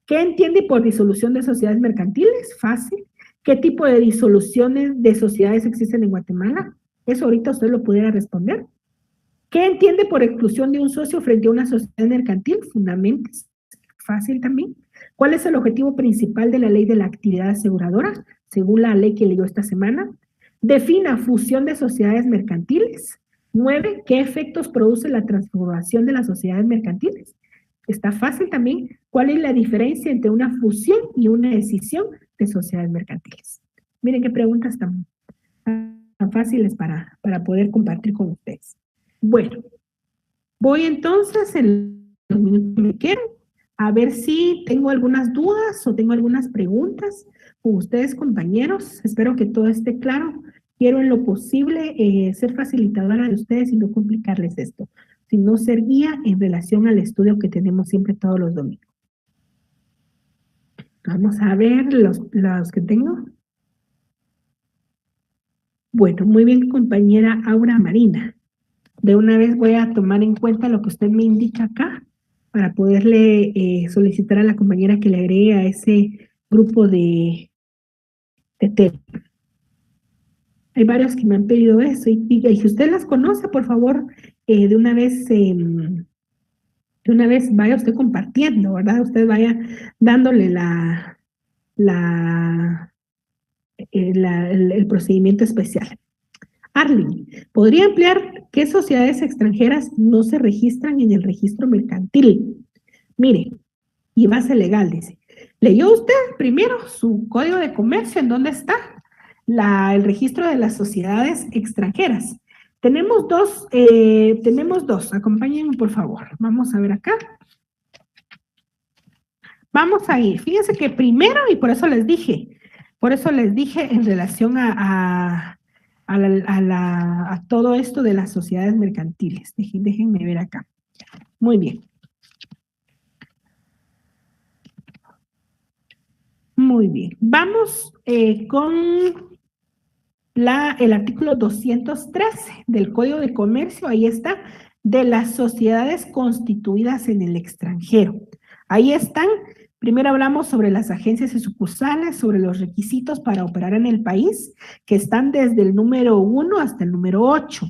¿Qué entiende por disolución de sociedades mercantiles? Fácil. ¿Qué tipo de disoluciones de sociedades existen en Guatemala? Eso ahorita usted lo pudiera responder. ¿Qué entiende por exclusión de un socio frente a una sociedad mercantil? Fundamentos. Fácil también. ¿Cuál es el objetivo principal de la ley de la actividad aseguradora? Según la ley que leyó esta semana. Defina fusión de sociedades mercantiles. 9. ¿Qué efectos produce la transformación de las sociedades mercantiles? Está fácil también. ¿Cuál es la diferencia entre una fusión y una escisión de sociedades mercantiles? Miren qué preguntas tan fáciles para poder compartir con ustedes. Bueno, voy entonces en los minutos que me quedan a ver si tengo algunas dudas o tengo algunas preguntas con ustedes, compañeros. Espero que todo esté claro. Quiero en lo posible ser facilitadora de ustedes y no complicarles esto, sino ser guía en relación al estudio que tenemos siempre todos los domingos. Vamos a ver los que tengo. Bueno, muy bien, compañera Aura Marina. De una vez voy a tomar en cuenta lo que usted me indica acá para poderle solicitar a la compañera que le agregue a ese grupo de Telegram. Hay varios que me han pedido eso y si usted las conoce, por favor, de una vez vaya usted compartiendo, ¿verdad? Usted vaya dándole el procedimiento especial. Arlene, ¿podría ampliar qué sociedades extranjeras no se registran en el registro mercantil? Mire, y base legal, dice. ¿Leyó usted primero su código de comercio? ¿En dónde está? El registro de las sociedades extranjeras. Tenemos dos. Acompáñenme, por favor. Vamos a ver acá. Vamos a ir. Fíjense que primero, y por eso les dije en relación a todo esto de las sociedades mercantiles. Déjenme ver acá. Muy bien. Muy bien. Vamos con el artículo 213 del Código de Comercio. Ahí está, de las sociedades constituidas en el extranjero. Ahí están. Primero hablamos sobre las agencias y sucursales, sobre los requisitos para operar en el país, que están desde el número 1 hasta el número 8.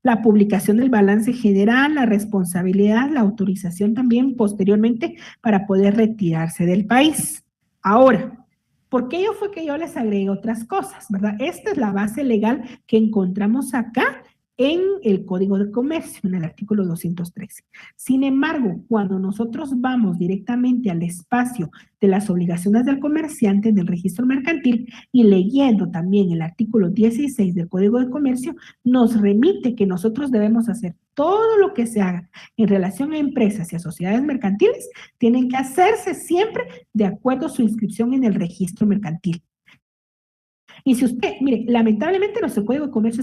La publicación del balance general, la responsabilidad, la autorización también posteriormente para poder retirarse del país. Ahora, ¿por qué fue que yo les agregué otras cosas, verdad? Esta es la base legal que encontramos acá en el Código de Comercio, en el artículo 213. Sin embargo, cuando nosotros vamos directamente al espacio de las obligaciones del comerciante en el registro mercantil y leyendo también el artículo 16 del Código de Comercio, nos remite que nosotros debemos hacer todo lo que se haga en relación a empresas y a sociedades mercantiles, tienen que hacerse siempre de acuerdo a su inscripción en el registro mercantil. Y si usted, mire, lamentablemente nuestro Código de Comercio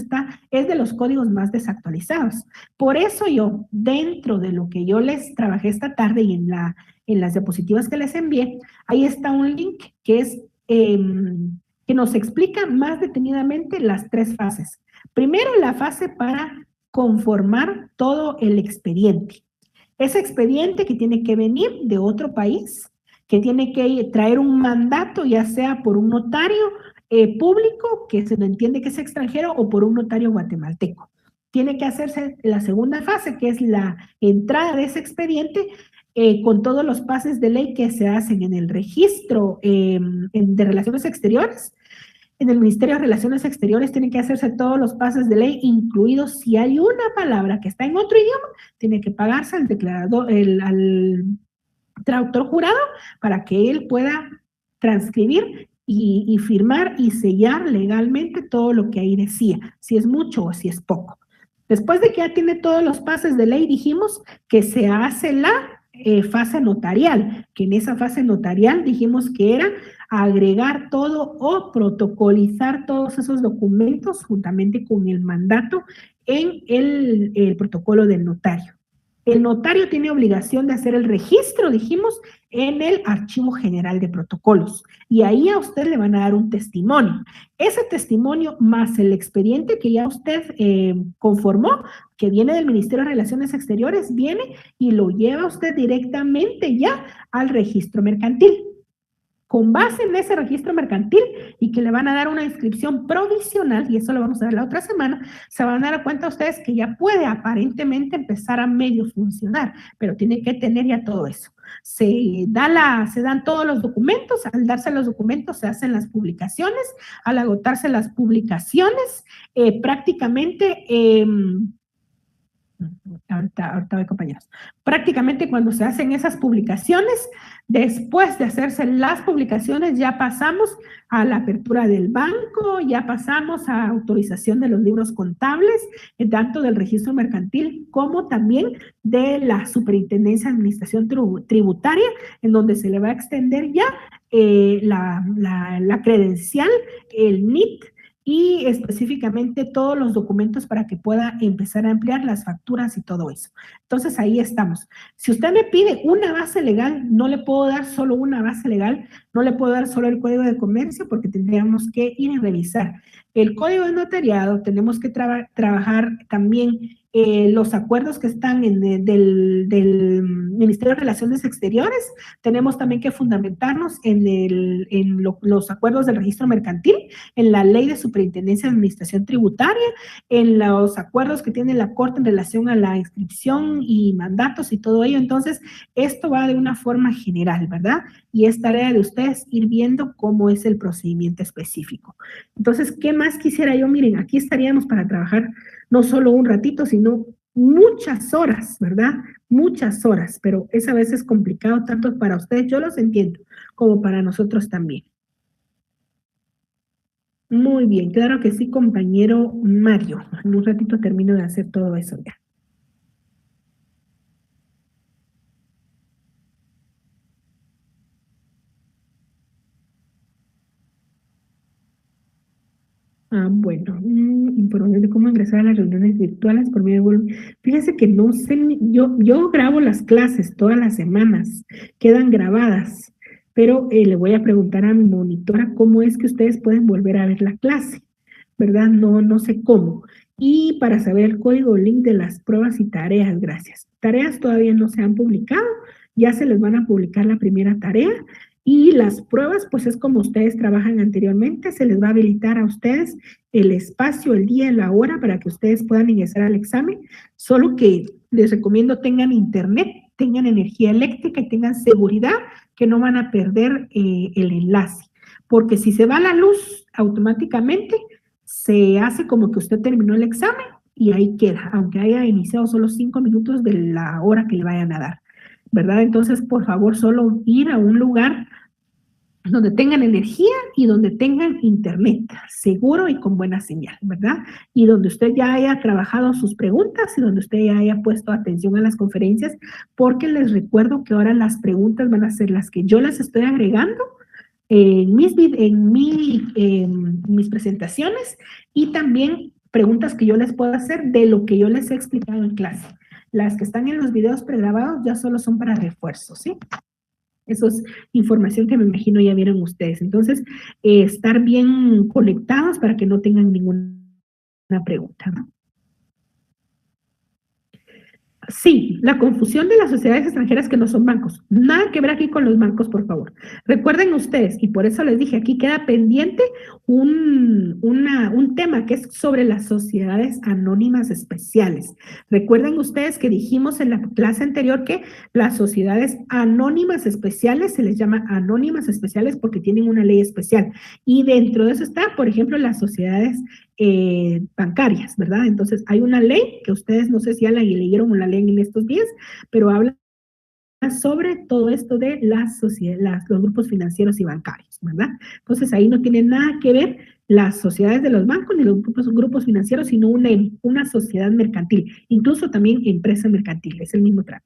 es de los códigos más desactualizados. Por eso yo, dentro de lo que yo les trabajé esta tarde y en las diapositivas que les envié, ahí está un link que es que nos explica más detenidamente las 3 fases. Primero, la fase para conformar todo el expediente. Ese expediente que tiene que venir de otro país, que tiene que traer un mandato, ya sea por un notario público, que se entiende que es extranjero, o por un notario guatemalteco. Tiene que hacerse la segunda fase, que es la entrada de ese expediente con todos los pases de ley que se hacen en el registro de Relaciones Exteriores. En el Ministerio de Relaciones Exteriores tienen que hacerse todos los pases de ley, incluidos si hay una palabra que está en otro idioma, tiene que pagarse al declarador, al traductor jurado, para que él pueda transcribir y firmar y sellar legalmente todo lo que ahí decía, si es mucho o si es poco. Después de que ya tiene todos los pases de ley, dijimos que se hace la fase notarial, que en esa fase notarial dijimos que era agregar todo o protocolizar todos esos documentos juntamente con el mandato en el protocolo del notario. El notario tiene obligación de hacer el registro, dijimos, en el Archivo General de Protocolos. Y ahí a usted le van a dar un testimonio. Ese testimonio más el expediente que ya usted conformó, que viene del Ministerio de Relaciones Exteriores, viene y lo lleva usted directamente ya al registro mercantil. Con base en ese registro mercantil y que le van a dar una inscripción provisional, y eso lo vamos a ver la otra semana, se van a dar cuenta ustedes que ya puede aparentemente empezar a medio funcionar, pero tiene que tener ya todo eso. Se dan todos los documentos, al darse los documentos se hacen las publicaciones, al agotarse las publicaciones, prácticamente... Ahorita voy, compañeros. Prácticamente cuando se hacen esas publicaciones, después de hacerse las publicaciones, ya pasamos a la apertura del banco, ya pasamos a autorización de los libros contables, tanto del registro mercantil como también de la Superintendencia de Administración Tributaria, en donde se le va a extender ya la credencial, el NIT, y específicamente todos los documentos para que pueda empezar a emplear las facturas y todo eso. Entonces, ahí estamos. Si usted me pide una base legal, no le puedo dar solo una base legal, no le puedo dar solo el Código de Comercio porque tendríamos que ir y revisar el Código de Notariado, tenemos que trabajar también los acuerdos que están del Ministerio de Relaciones Exteriores, tenemos también que fundamentarnos en los acuerdos del registro mercantil, en la ley de superintendencia de administración tributaria, en los acuerdos que tiene la Corte en relación a la inscripción y mandatos y todo ello. Entonces, esto va de una forma general, ¿verdad? Y es tarea de ustedes ir viendo cómo es el procedimiento específico. Entonces, ¿qué más quisiera yo? Miren, aquí estaríamos para trabajar no solo un ratito, sino muchas horas, ¿verdad? Muchas horas, pero es a veces complicado tanto para ustedes, yo los entiendo, como para nosotros también. Muy bien, claro que sí, compañero Mario. En un ratito termino de hacer todo eso ya. Bueno, información de cómo ingresar a las reuniones virtuales por medio de Google. Fíjese que no sé, yo grabo las clases todas las semanas, quedan grabadas, pero le voy a preguntar a mi monitora cómo es que ustedes pueden volver a ver la clase, ¿verdad? No sé cómo. Y para saber el código link de las pruebas y tareas, gracias. Tareas todavía no se han publicado, ya se les van a publicar la primera tarea. Y las pruebas, pues es como ustedes trabajan anteriormente, se les va a habilitar a ustedes el espacio, el día, la hora para que ustedes puedan ingresar al examen, solo que les recomiendo tengan internet, tengan energía eléctrica y tengan seguridad que no van a perder el enlace, porque si se va la luz automáticamente, se hace como que usted terminó el examen y ahí queda, aunque haya iniciado solo 5 minutos de la hora que le vayan a dar, ¿verdad? Entonces, por favor, solo ir a un lugar donde tengan energía y donde tengan internet seguro y con buena señal, ¿verdad? Y donde usted ya haya trabajado sus preguntas y donde usted ya haya puesto atención a las conferencias, porque les recuerdo que ahora las preguntas van a ser las que yo les estoy agregando en mis presentaciones y también preguntas que yo les puedo hacer de lo que yo les he explicado en clase. Las que están en los videos pregrabados ya solo son para refuerzo, ¿sí? Eso es información que me imagino ya vieron ustedes. Entonces, estar bien conectados para que no tengan ninguna pregunta, ¿no? Sí, la confusión de las sociedades extranjeras que no son bancos. Nada que ver aquí con los bancos, por favor. Recuerden ustedes, y por eso les dije, aquí queda pendiente un tema que es sobre las sociedades anónimas especiales. Recuerden ustedes que dijimos en la clase anterior que las sociedades anónimas especiales se les llama anónimas especiales porque tienen una ley especial. Y dentro de eso está, por ejemplo, las sociedades bancarias, ¿verdad? Entonces, hay una ley que ustedes no sé si ya la leyeron o la leen en estos días, pero habla sobre todo esto de las sociedades, los grupos financieros y bancarios, ¿verdad? Entonces, ahí no tiene nada que ver las sociedades de los bancos ni los grupos financieros, sino una sociedad mercantil, incluso también empresa mercantil, es el mismo trato.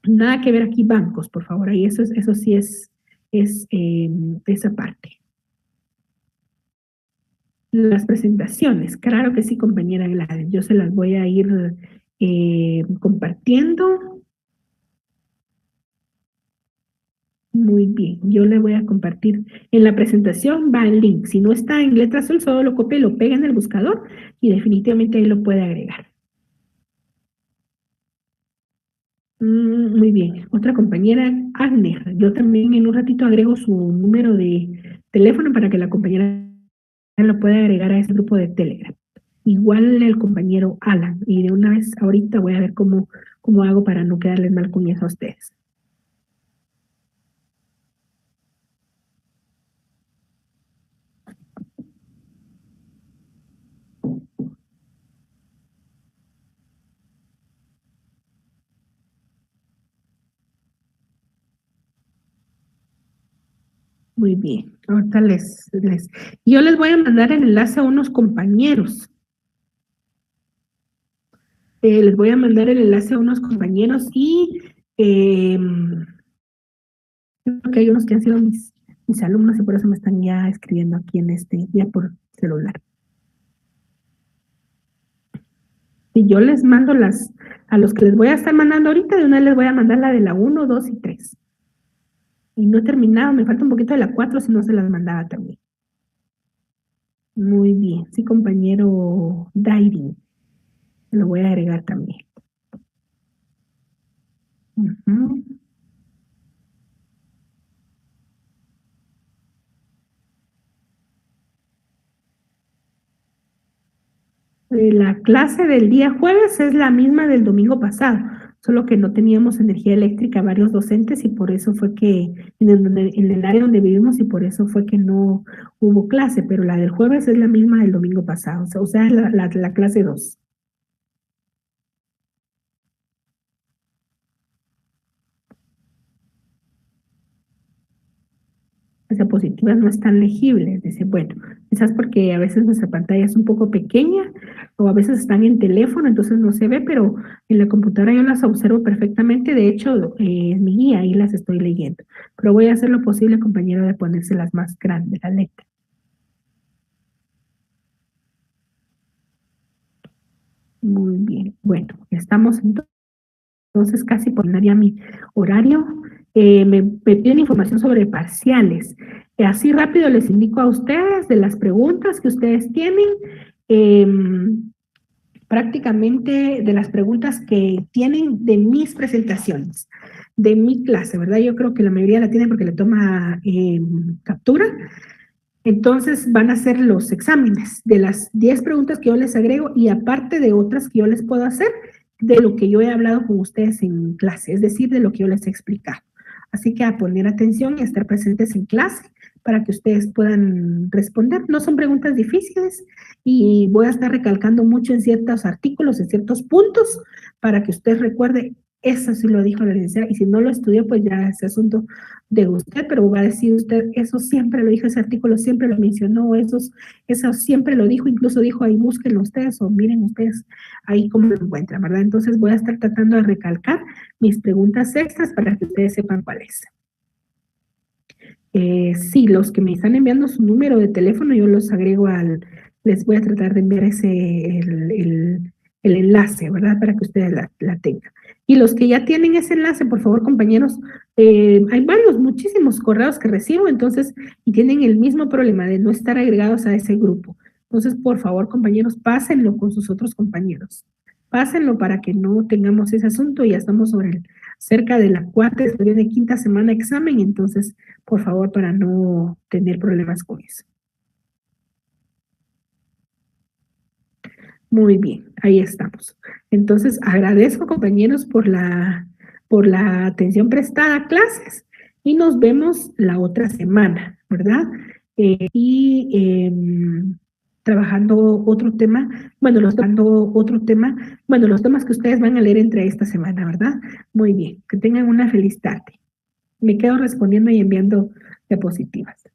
Nada que ver aquí bancos, por favor, ahí eso sí es esa parte. Las presentaciones, claro que sí, compañera Gladys, yo se las voy a ir compartiendo. Muy bien, yo le voy a compartir. En la presentación va el link. Si no está en letra azul, solo lo copia y lo pega en el buscador y definitivamente ahí lo puede agregar. Muy bien, otra compañera, Agner. Yo también en un ratito agrego su número de teléfono para que la compañera lo pueda agregar a ese grupo de Telegram. Igual el compañero Alan. Y de una vez ahorita voy a ver cómo hago para no quedarles mal con eso a ustedes. Muy bien, ahorita yo les voy a mandar el enlace a unos compañeros. Les voy a mandar el enlace a unos compañeros y creo que hay unos que han sido mis alumnos y por eso me están ya escribiendo aquí ya por celular. Y yo les mando a los que les voy a estar mandando ahorita, de una les voy a mandar la de la 1, 2 y 3. Y no he terminado, me falta un poquito de la 4, si no se las mandaba también. Muy bien, sí, compañero Dairi. Lo voy a agregar también. La clase del día jueves es la misma del domingo pasado, solo que no teníamos energía eléctrica varios docentes y por eso fue que en el área donde vivimos y por eso fue que no hubo clase, pero la del jueves es la misma del domingo pasado, o sea es la clase 2. Las diapositivas no están legibles, dice, bueno, quizás porque a veces nuestra pantalla es un poco pequeña o a veces están en teléfono, entonces no se ve, pero en la computadora yo las observo perfectamente, de hecho, es mi guía, ahí las estoy leyendo, pero voy a hacer lo posible, compañero, de ponérselas más grandes, la letra. Muy bien, bueno, estamos entonces casi por ya mi horario. Me piden información sobre parciales. Así rápido les indico a ustedes de las preguntas que ustedes tienen. Prácticamente de las preguntas que tienen de mis presentaciones, de mi clase, ¿verdad? Yo creo que la mayoría la tienen porque le toma captura. Entonces van a ser los exámenes de las 10 preguntas que yo les agrego y aparte de otras que yo les puedo hacer de lo que yo he hablado con ustedes en clase, es decir, de lo que yo les he explicado. Así que a poner atención y a estar presentes en clase para que ustedes puedan responder. No son preguntas difíciles y voy a estar recalcando mucho en ciertos artículos, en ciertos puntos, para que usted recuerde, eso sí lo dijo la licenciada, y si no lo estudió, pues ya es asunto de usted, pero va a decir usted, eso siempre lo dijo, ese artículo siempre lo mencionó, eso siempre lo dijo, incluso dijo ahí, búsquenlo ustedes o miren ustedes ahí cómo lo encuentran, ¿verdad? Entonces voy a estar tratando de recalcar mis preguntas extras para que ustedes sepan cuáles. Sí, los que me están enviando su número de teléfono, yo los agrego les voy a tratar de enviar el enlace, ¿verdad? Para que ustedes la tengan. Y los que ya tienen ese enlace, por favor, compañeros, hay muchísimos correos que recibo, entonces, y tienen el mismo problema de no estar agregados a ese grupo. Entonces, por favor, compañeros, pásenlo con sus otros compañeros. pásenlo para que no tengamos ese asunto. Ya estamos cerca de la cuarta, se viene quinta semana de examen, entonces, por favor, para no tener problemas con eso. Muy bien, ahí estamos. Entonces, agradezco, compañeros, por la atención prestada a clases y nos vemos la otra semana, ¿verdad? Y trabajando otro tema, bueno, los temas que ustedes van a leer entre esta semana, ¿verdad? Muy bien, que tengan una feliz tarde. Me quedo respondiendo y enviando diapositivas.